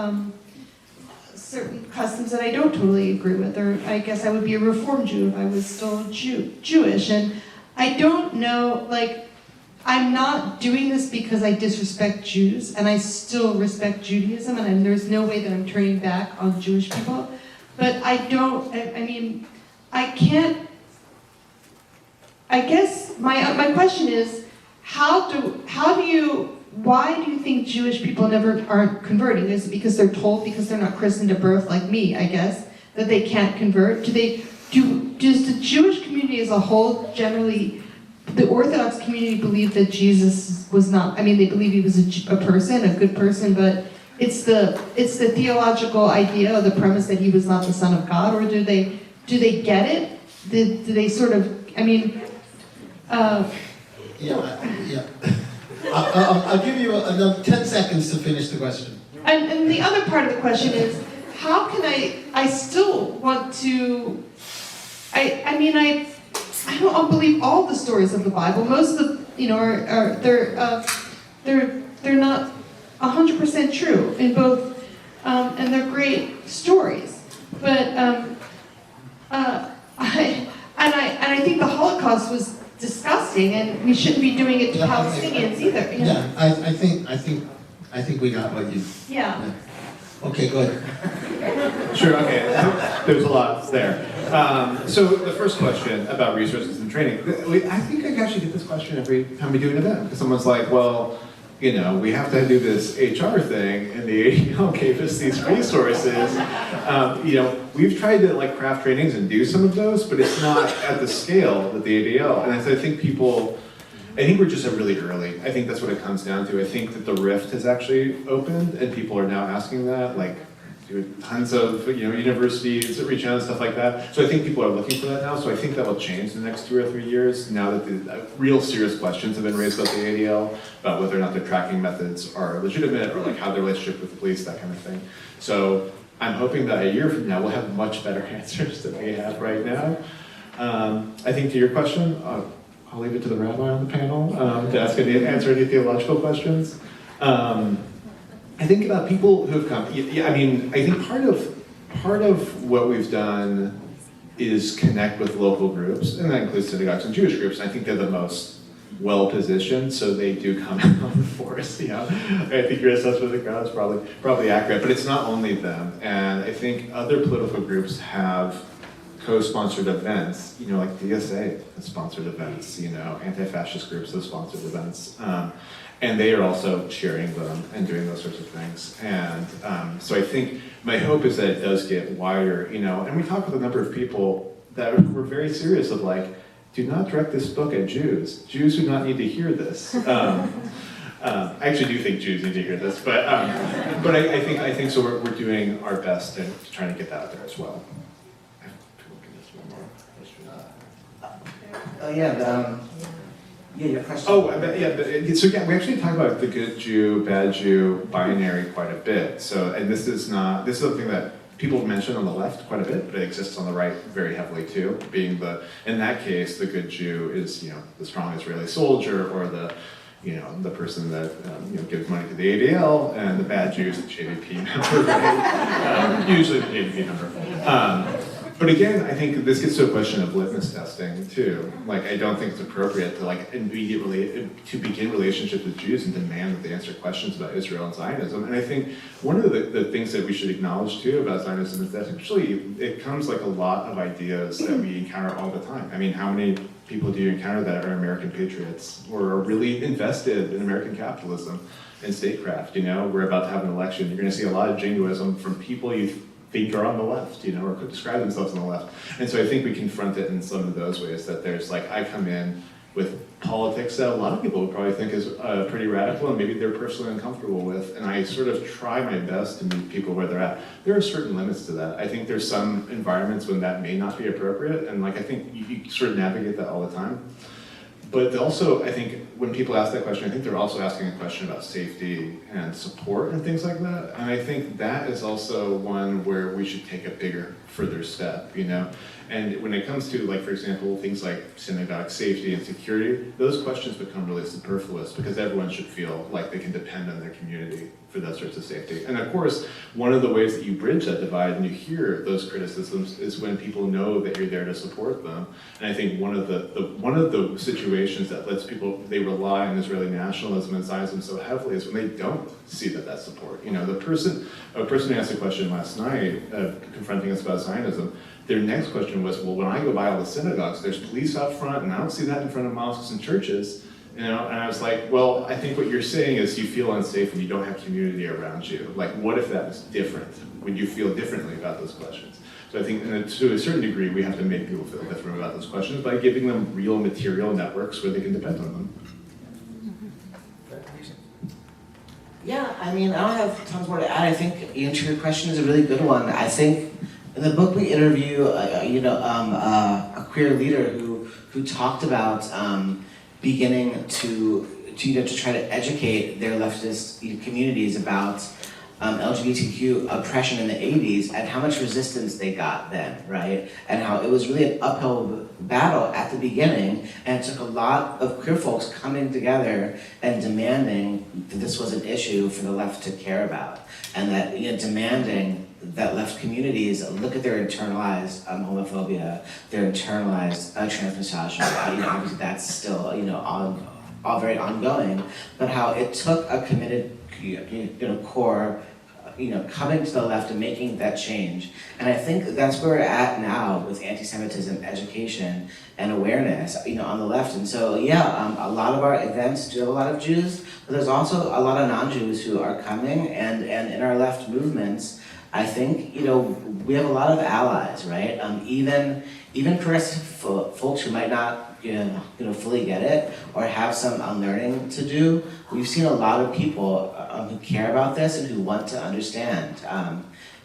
certain customs that I don't totally agree with, or I guess I would be a Reform Jew if I was still Jewish. And I don't know, like, I'm not doing this because I disrespect Jews, and I still respect Judaism, and there's no way that I'm turning back on Jewish people. But I guess my question is, why do you think Jewish people aren't converting? Is it because they're told, because they're not christened at birth like me, I guess, that they can't convert? Does the Jewish community as a whole generally, the Orthodox community, believe that Jesus was not, they believe he was a person, a good person, but it's the theological idea or the premise that he was not the Son of God, or do they get it? Do they sort of, Yeah. I'll give you another 10 seconds to finish the question. And the other part of the question is, how can I still want to, I don't believe all the stories of the Bible. Most of they're not 100% true in both, and they're great stories. But I think the Holocaust was disgusting, and we shouldn't be doing it to Palestinians either. Yeah, I think we got what you. Yeah. Okay, go ahead. Sure. Okay. There's a lot there. So the first question about resources and training, I think I actually get this question every time we do an event, because someone's like, well, we have to do this HR thing, and the ADL gave us these resources. We've tried to craft trainings and do some of those, but it's not at the scale that the ADL. And I think we're just really early. I think that's what it comes down to. I think that the rift has actually opened, and people are now asking that, tons of universities reaching out and stuff like that. So I think people are looking for that now. So I think that will change in the next 2 or 3 years, now that the real serious questions have been raised about the ADL, about whether or not their tracking methods are legitimate, or how their relationship with the police, that kind of thing. So I'm hoping that a year from now we'll have much better answers than we have right now. I think to your question, I'll leave it to the rabbi on the panel to answer any theological questions. I think about people who have come. I think part of what we've done is connect with local groups, and that includes synagogues and Jewish groups. And I think they're the most well-positioned, so they do come out on the force. I think your assessment of the crowd is probably accurate, but it's not only them. And I think other political groups have co-sponsored events, like DSA has sponsored events, anti-fascist groups have sponsored events. And they are also sharing them and doing those sorts of things. And so I think my hope is that it does get wider, and we talk with a number of people that were very serious of like, do not direct this book at Jews. Jews do not need to hear this. I actually do think Jews need to hear this, but I think so. We're doing our best to try to get that out there as well. Oh yeah, yeah, your question. Oh, so yeah, we actually talk about the good Jew, bad Jew binary quite a bit. So, and this is something that people mention on the left quite a bit, but it exists on the right very heavily too. Being in that case, the good Jew is the strong Israeli soldier, or the person that gives money to the ADL, and the bad Jew is the JVP member, right? Usually the JVP member. But again, I think this gets to a question of litmus testing too. Like, I don't think it's appropriate to begin relationships with Jews and demand that they answer questions about Israel and Zionism. And I think one of the things that we should acknowledge too about Zionism is that actually it comes like a lot of ideas that we encounter all the time. I mean, how many people do you encounter that are American patriots or are really invested in American capitalism and statecraft? We're about to have an election. You're going to see a lot of jingoism from people you think are on the left, or could describe themselves on the left. And so I think we confront it in some of those ways, that there's I come in with politics that a lot of people would probably think is pretty radical and maybe they're personally uncomfortable with, and I sort of try my best to meet people where they're at. There are certain limits to that. I think there's some environments when that may not be appropriate, and I think you sort of navigate that all the time. But also, I think when people ask that question, I think they're also asking a question about safety and support and things like that. And I think that is also one where we should take a bigger, further step, And when it comes to, for example, things like synagogue safety and security, those questions become really superfluous because everyone should feel like they can depend on their community for those sorts of safety. And of course, one of the ways that you bridge that divide and you hear those criticisms is when people know that you're there to support them. And I think one of the situations that lets people, they rely on Israeli nationalism and Zionism so heavily is when they don't see that support. A person who asked a question last night confronting us about Zionism, their next question was, well, when I go by all the synagogues, there's police out front, and I don't see that in front of mosques and churches. And I was like, well, I think what you're saying is you feel unsafe when you don't have community around you. What if that was different? Would you feel differently about those questions? So I think to a certain degree, we have to make people feel different about those questions by giving them real material networks where they can depend on them. Yeah, I don't have tons more to add. I think your question is a really good one. I think in the book we interview, a queer leader who talked about beginning to try to educate their leftist communities about LGBTQ oppression in the 80s and how much resistance they got then, right? And how it was really an uphill battle at the beginning, and it took a lot of queer folks coming together and demanding that this was an issue for the left to care about, and that demanding that left communities look at their internalized homophobia, their internalized transmisogyny. Obviously that's still all very ongoing, but how it took a committed core coming to the left and making that change. And I think that's where we're at now with anti-Semitism education and awareness, on the left. And so, a lot of our events do have a lot of Jews, but there's also a lot of non-Jews who are coming, and in our left movements, I think, we have a lot of allies, right? Even progressive folks who might not fully get it or have some unlearning to do. We've seen a lot of people who care about this and who want to understand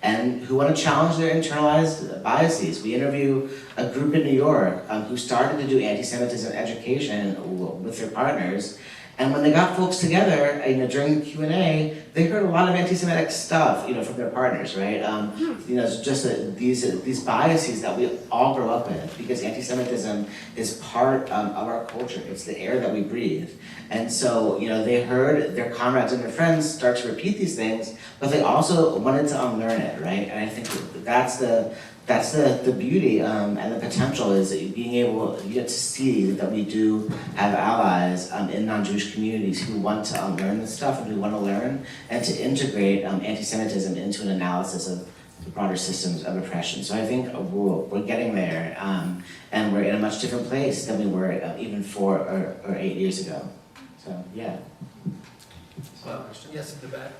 and who want to challenge their internalized biases. We interview a group in New York who started to do anti-Semitism education with their partners. And when they got folks together, during the Q&A, they heard a lot of anti-Semitic stuff, from their partners, right? It's just these biases that we all grow up with, because anti-Semitism is part of our culture. It's the air that we breathe. And so, they heard their comrades and their friends start to repeat these things, but they also wanted to unlearn it, right? And I think that's the beauty and the potential, is being able to see that we do have allies in non-Jewish communities who want to unlearn this stuff and who want to learn and to integrate anti-Semitism into an analysis of the broader systems of oppression. So I think we're getting there, and we're in a much different place than we were even 4 or 8 years ago. So, yeah. Yes, in the back.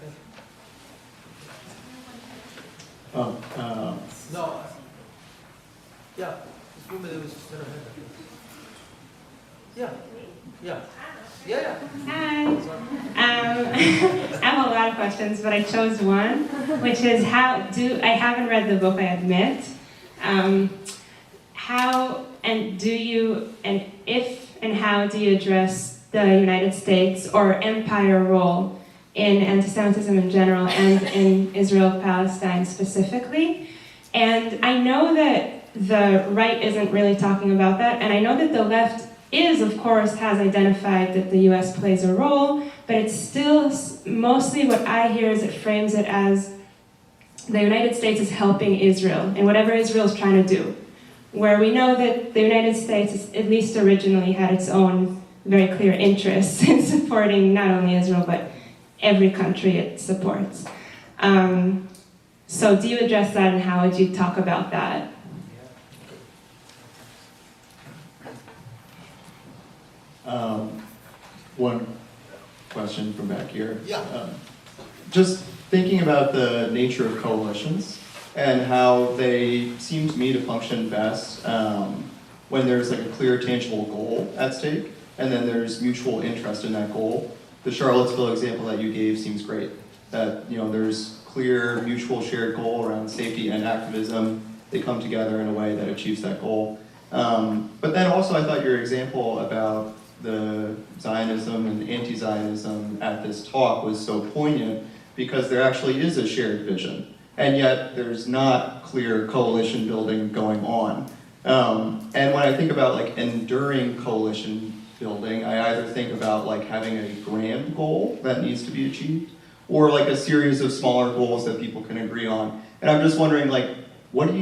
No. Yeah. Hi. I have a lot of questions, but I chose one, which is I haven't read the book, I admit. How and do you, and if and how do you address the United States or empire role in anti-Semitism in general and in Israel-Palestine specifically? And I know that the right isn't really talking about that, and I know that the left of course, has identified that the US plays a role, but it's still mostly what I hear is it frames it as the United States is helping Israel in whatever Israel is trying to do. Where we know that the United States, at least originally, had its own very clear interests in supporting not only Israel, but every country it supports. So do you address that, and how would you talk about that? One question from back here. Just thinking about the nature of coalitions and how they seem to me to function best when there's like a clear, tangible goal at stake, and then there's mutual interest in that goal. The Charlottesville example that you gave seems great. That there's clear, mutual, shared goal around safety and activism. They come together in a way that achieves that goal. But then also, I thought your example about the Zionism and anti-Zionism at this talk was so poignant because there actually is a shared vision, and yet there's not clear coalition building going on. And when I think about like enduring coalition building, I either think about like having a grand goal that needs to be achieved, or like a series of smaller goals that people can agree on. And I'm just wondering, like, what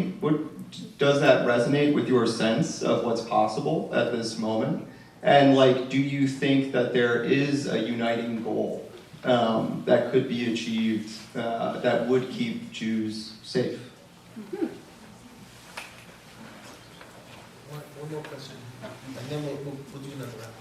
does that resonate with your sense of what's possible at this moment? And like, do you think that there is a uniting goal that could be achieved that would keep Jews safe? One more question, and then we'll do another round.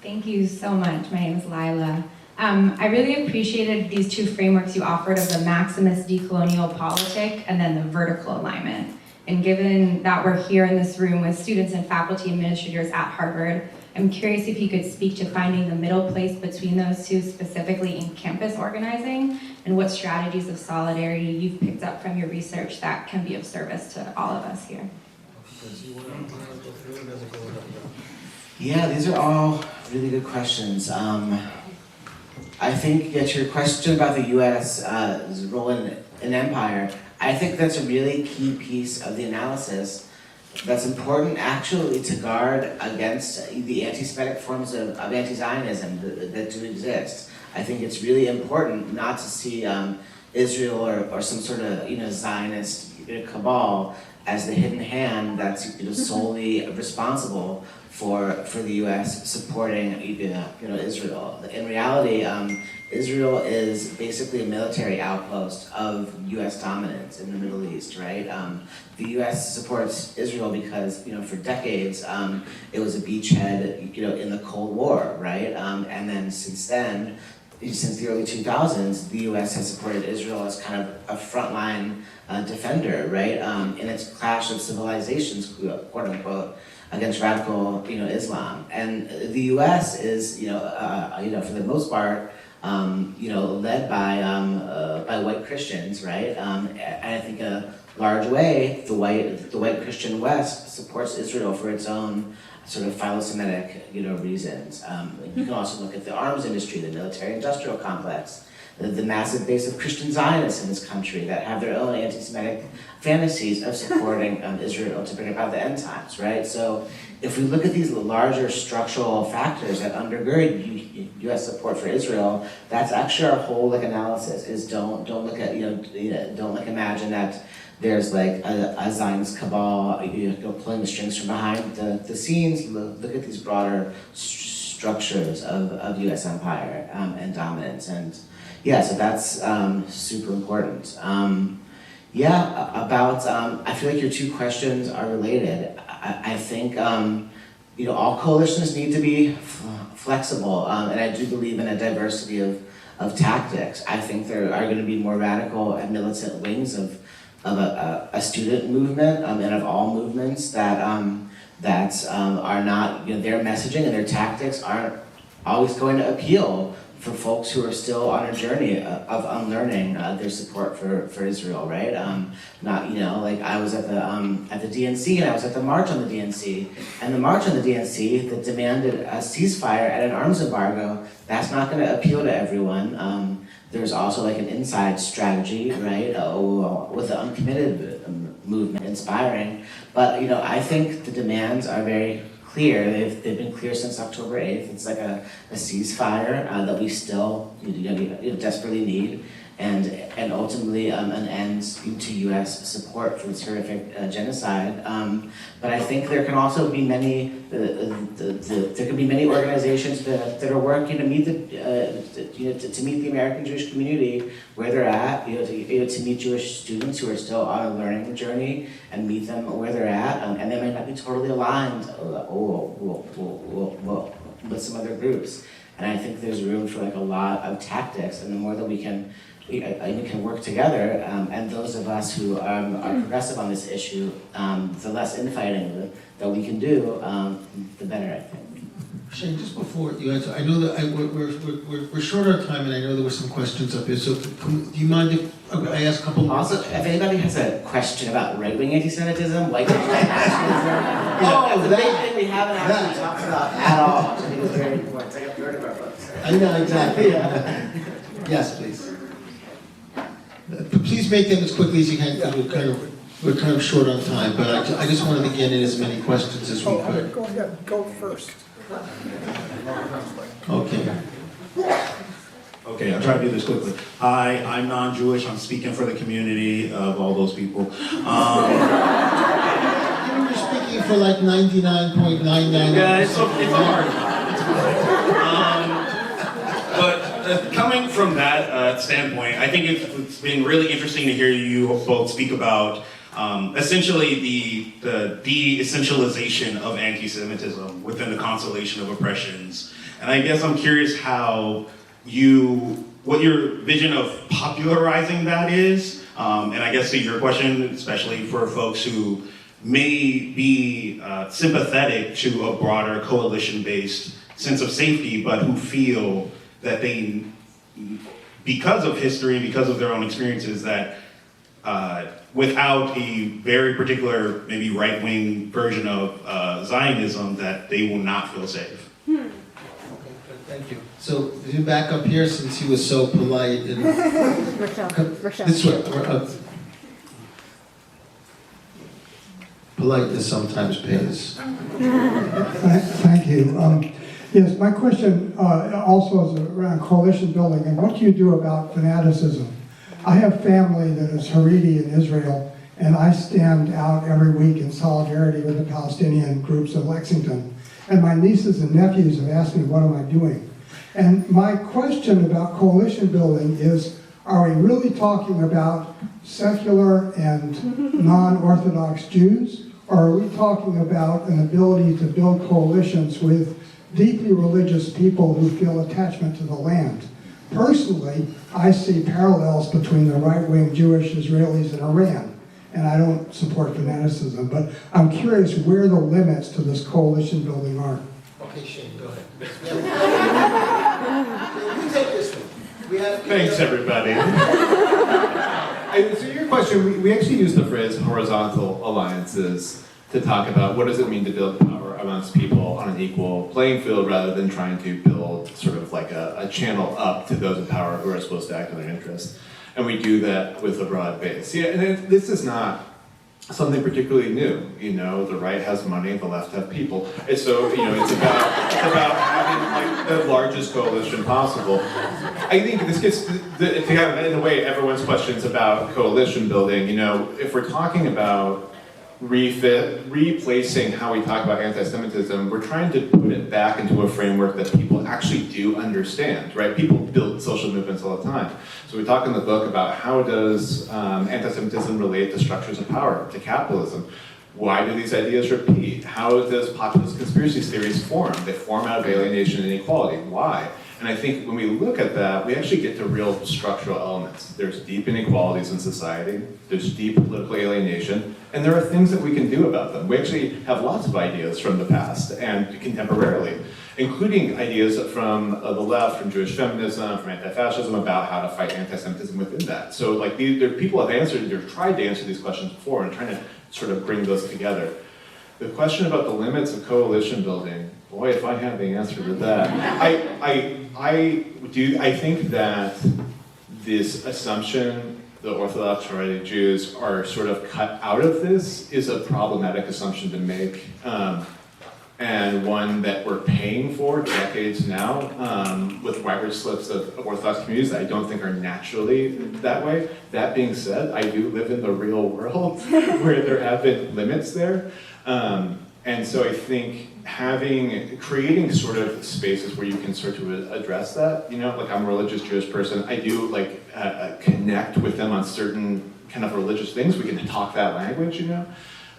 Thank you so much. My name is Lila. I really appreciated these two frameworks you offered of the Maximus decolonial politic and then the vertical alignment. And given that we're here in this room with students and faculty administrators at Harvard, I'm curious if you could speak to finding the middle place between those two, specifically in campus organizing, and what strategies of solidarity you've picked up from your research that can be of service to all of us here. Yeah, these are all really good questions. I think to your question about the U.S. Role in empire, I think that's a really key piece of the analysis that's important actually to guard against the anti-Semitic forms of anti-Zionism that do exist. I think it's really important not to see Israel or some sort of Zionist cabal as the hidden hand that's solely responsible for the U.S. supporting Israel. In reality, Israel is basically a military outpost of U.S. dominance in the Middle East, right? The U.S. supports Israel because for decades it was a beachhead in the Cold War, right? And then since the early 2000s, the U.S. has supported Israel as kind of a frontline defender, right? In its clash of civilizations, quote unquote, against radical, Islam. And the U.S. is, for the most part, led by white Christians, right? And I think in a large way, the white Christian West supports Israel for its own sort of philo-Semitic, reasons. You can also look at the arms industry, the military-industrial complex, the massive base of Christian Zionists in this country that have their own anti-Semitic fantasies of supporting Israel to bring about the end times, right? So if we look at these larger structural factors that undergird U.S. support for Israel, that's actually our whole analysis. Is don't look at don't imagine that there's a Zionist cabal pulling the strings from behind the scenes. Look at these broader structures of U.S. empire and dominance, and so that's super important. I feel like your two questions are related. I think all coalitions need to be flexible, and I do believe in a diversity of tactics. I think there are going to be more radical and militant wings of a student movement and of all movements that are not, their messaging and their tactics aren't always going to appeal for folks who are still on a journey of unlearning their support for Israel, right? Not, like I was at the DNC and I was at the march on the DNC, and the march on the DNC that demanded a ceasefire and an arms embargo, that's not going to appeal to everyone. There's also like an inside strategy, right, with the uncommitted movement inspiring. But I think the demands are very clear. They've been clear since October 8th. It's like a ceasefire that we still desperately need, and ultimately an end to U.S. support for this horrific genocide. But I think there can also be many there could be many organizations that are working to meet to meet the American Jewish community where they're at, to meet Jewish students who are still on a learning journey and meet them where they're at, and they might not be totally aligned with some other groups. And I think there's room for like a lot of tactics, and the more that we can work together, and those of us who are progressive on this issue, the less infighting that we can do, the better, I think. Shane, just before you answer, I know that we're short on time, and I know there were some questions up here. So, do you mind if I ask a couple more? Also, if anybody has a question about right-wing anti-Semitism, white nationalism, the big thing we haven't actually talked about at all, which I think is very important. It's like a third of our books. I know exactly. Yes, please. Please make them as quickly as you can. We're kind of short on time, but I just wanted to get in as many questions as we could. Go ahead, go first. Okay. Okay, I'll try to do this quickly. Hi, I'm non-Jewish. I'm speaking for the community of all those people. You're speaking for like 99.99%. Yeah, it's hard. But coming from that standpoint, I think it's been really interesting to hear you both speak about essentially the de-essentialization of anti-Semitism within the constellation of oppressions. And I guess I'm curious what your vision of popularizing that is. And I guess to your question, especially for folks who may be sympathetic to a broader coalition-based sense of safety, but who feel that they, because of history, because of their own experiences, that without a very particular, maybe right-wing version of Zionism, that they will not feel safe. Okay, thank you. So, you back up here since he was so polite. And this way. Politeness sometimes pays. Thank you. Yes, my question also is around coalition building, and what do you do about fanaticism? I have family that is Haredi in Israel, and I stand out every week in solidarity with the Palestinian groups in Lexington. And my nieces and nephews have asked me, what am I doing? And my question about coalition building is, are we really talking about secular and non-Orthodox Jews? Or are we talking about an ability to build coalitions with deeply religious people who feel attachment to the land? Personally, I see parallels between the right-wing Jewish Israelis and Iran, and I don't support fanaticism, but I'm curious where the limits to this coalition building are. Okay, Shane, go ahead. You take this one. Thanks, everybody. So your question, we actually use the phrase horizontal alliances to talk about what does it mean to build power amongst people on an equal playing field rather than trying to build sort of like a channel up to those in power who are supposed to act in their interest. And we do that with a broad base. Yeah, and this is not something particularly new. The right has money, the left have people. And so, it's about having like the largest coalition possible. I think this gets to have, in a way, everyone's questions about coalition building. If we're talking about replacing how we talk about anti-Semitism, we're trying to put it back into a framework that people actually do understand, right? People build social movements all the time. So we talk in the book about how does anti-Semitism relate to structures of power, to capitalism? Why do these ideas repeat? How does populist conspiracy theories form? They form out of alienation and inequality. Why? And I think when we look at that, we actually get to real structural elements. There's deep inequalities in society, there's deep political alienation, and there are things that we can do about them. We actually have lots of ideas from the past and contemporarily, including ideas from the left, from Jewish feminism, from anti-fascism, about how to fight anti-Semitism within that. So like people have tried to answer these questions before and trying to sort of bring those together. The question about the limits of coalition building, boy, if I had the answer to that. I think that this assumption the Orthodox Haredi Jews are sort of cut out of this is a problematic assumption to make, and one that we're paying for decades now with wider slips of Orthodox communities that I don't think are naturally that way. That being said, I do live in the real world where there have been limits there. And so I think creating sort of spaces where you can sort of address that, like I'm a religious Jewish person, I do like connect with them on certain kind of religious things. We can talk that language, and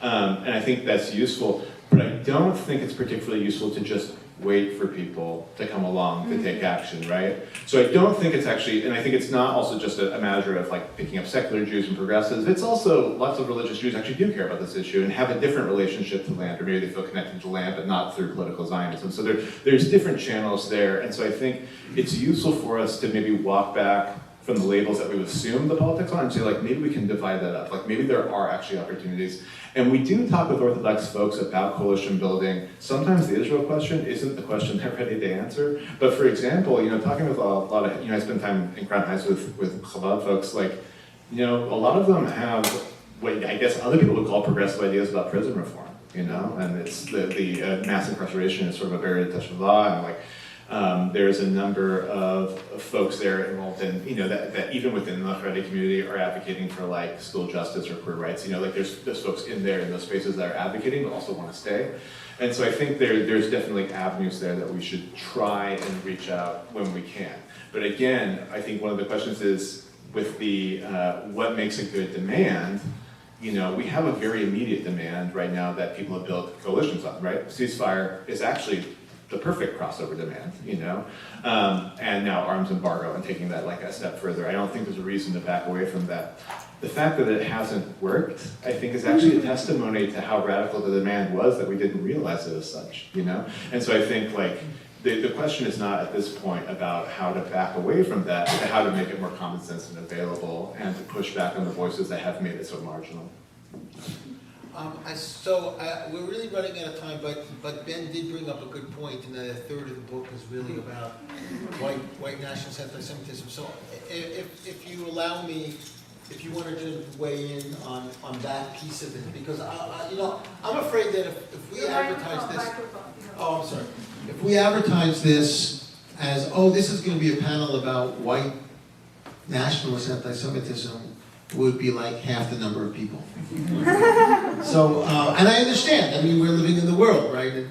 I think that's useful, but I don't think it's particularly useful to just wait for people to come along to take action, right? So I don't think it's actually, and I think it's not also just a matter of like picking up secular Jews and progressives. It's also lots of religious Jews actually do care about this issue and have a different relationship to land, or maybe they feel connected to land, but not through political Zionism. So there's different channels there, and so I think it's useful for us to maybe walk back from the labels that we've assumed the politics on and say, like, maybe we can divide that up. Like, maybe there are actually opportunities. And we do talk with Orthodox folks about coalition building. Sometimes the Israel question isn't the question they're ready to answer. But for example, talking with a lot of, I spend time in Crown Heights with Chabad folks, like, a lot of them have what I guess other people would call progressive ideas about prison reform, and it's the mass incarceration is sort of a barrier to Teshuvah, and like, there's a number of folks there involved in, that even within the Haredi community are advocating for like school justice or queer rights. Like there's folks in there in those spaces that are advocating but also want to stay. And so I think there's definitely avenues there that we should try and reach out when we can. But again, I think one of the questions is with the what makes a good demand. We have a very immediate demand right now that people have built coalitions on, right? Ceasefire is actually the perfect crossover demand, and now arms embargo and taking that like a step further. I don't think there's a reason to back away from that. The fact that it hasn't worked, I think, is actually a testimony to how radical the demand was that we didn't realize it as such, And so I think like the question is not at this point about how to back away from that, but how to make it more common sense and available and to push back on the voices that have made it so marginal. We're really running out of time, but Ben did bring up a good point, and that a third of the book is really about white nationalist anti-Semitism. So if you allow me, if you wanted to weigh in on that piece of it, because I'm afraid that if we advertise this, I'm sorry, if we advertise this as, this is going to be a panel about white nationalist anti-Semitism, would be like half the number of people. So, and I understand. I mean, we're living in the world, right?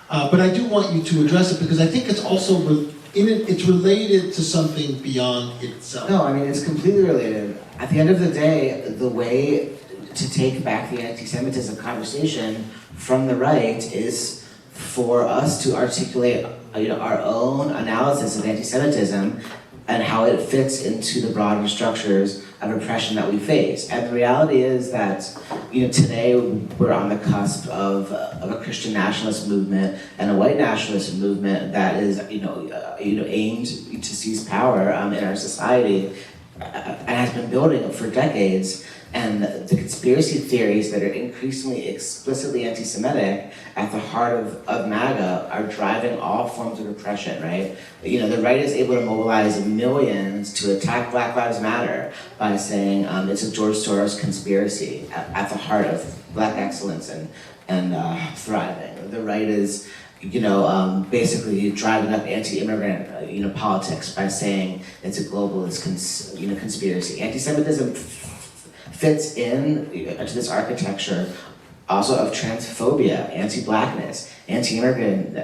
But I do want you to address it because I think it's also it's related to something beyond itself. No, I mean it's completely related. At the end of the day, the way to take back the anti-Semitism conversation from the right is for us to articulate, our own analysis of anti-Semitism and how it fits into the broader structures of oppression that we face. And the reality is that, today we're on the cusp of a Christian nationalist movement and a white nationalist movement that is, aimed to seize power in our society and has been building for decades. And the conspiracy theories that are increasingly explicitly anti-Semitic at the heart of MAGA are driving all forms of repression, right? The right is able to mobilize millions to attack Black Lives Matter by saying it's a George Soros conspiracy at the heart of Black excellence and thriving. The right is basically driving up anti-immigrant politics by saying it's a globalist conspiracy. Anti-Semitism fits in to this architecture also of transphobia, anti-blackness, anti-immigrant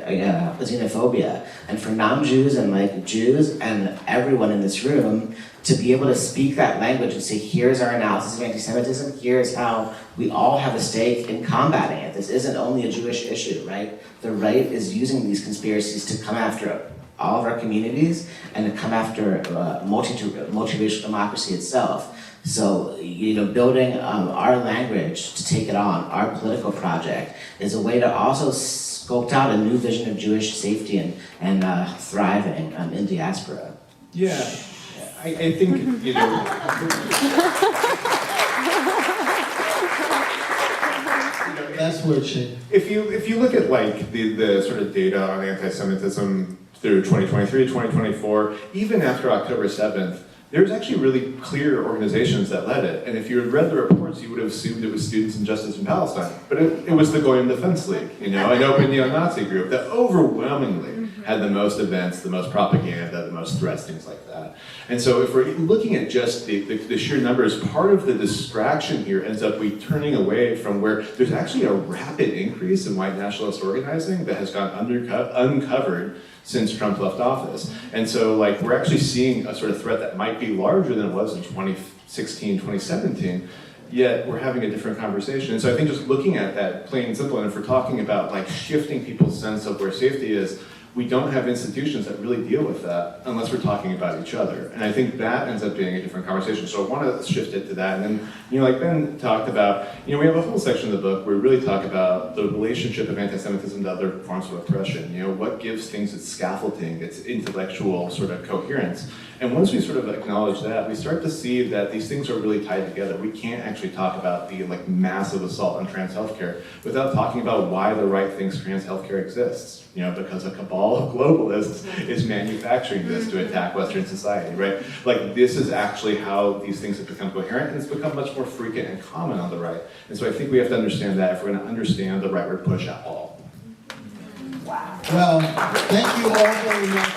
xenophobia. And for non-Jews and Jews and everyone in this room to be able to speak that language and say, here's our analysis of anti-Semitism, here's how we all have a stake in combating it. This isn't only a Jewish issue, right? The right is using these conspiracies to come after all of our communities and to come after multiracial democracy itself. So, building our language to take it on, our political project, is a way to also sculpt out a new vision of Jewish safety and thriving in diaspora. Yeah, I think, Last word, Shane. If you look at like the sort of data on anti-Semitism through 2023, 2024, even after October 7th, there's actually really clear organizations that led it. And if you had read the reports, you would have assumed it was Students in Justice in Palestine. But it was the Goyim Defense League, an open neo-Nazi group that overwhelmingly had the most events, the most propaganda, the most threats, things like that. And so if we're looking at just the sheer numbers, part of the distraction here ends up we turning away from where there's actually a rapid increase in white nationalist organizing that has gone uncovered since Trump left office. And so we're actually seeing a sort of threat that might be larger than it was in 2016, 2017, yet we're having a different conversation. And so I think just looking at that plain and simple, and if we're talking about shifting people's sense of where safety is, we don't have institutions that really deal with that unless we're talking about each other. And I think that ends up being a different conversation. So I want to shift it to that. And then, like Ben talked about, we have a whole section of the book where we really talk about the relationship of anti-Semitism to other forms of oppression. What gives things its scaffolding, its intellectual sort of coherence. And once we sort of acknowledge that, we start to see that these things are really tied together. We can't actually talk about the massive assault on trans healthcare without talking about why the right thinks trans healthcare exists. Because a cabal of globalists is manufacturing this to attack Western society, right? This is actually how these things have become coherent, and it's become much more frequent and common on the right. And so I think we have to understand that if we're going to understand the rightward push at all. Wow. Well, thank you all very much.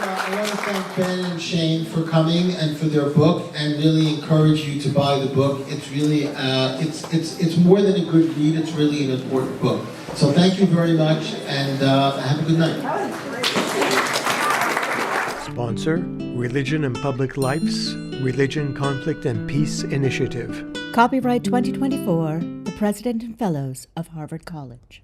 I want to thank Ben and Shane for coming and for their book, and really encourage you to buy the book. It's really, it's more than a good read, it's really an important book. So thank you very much, and have a good night. Sponsor, Religion and Public Life's Religion, Conflict, and Peace Initiative. Copyright 2024, the President and Fellows of Harvard College.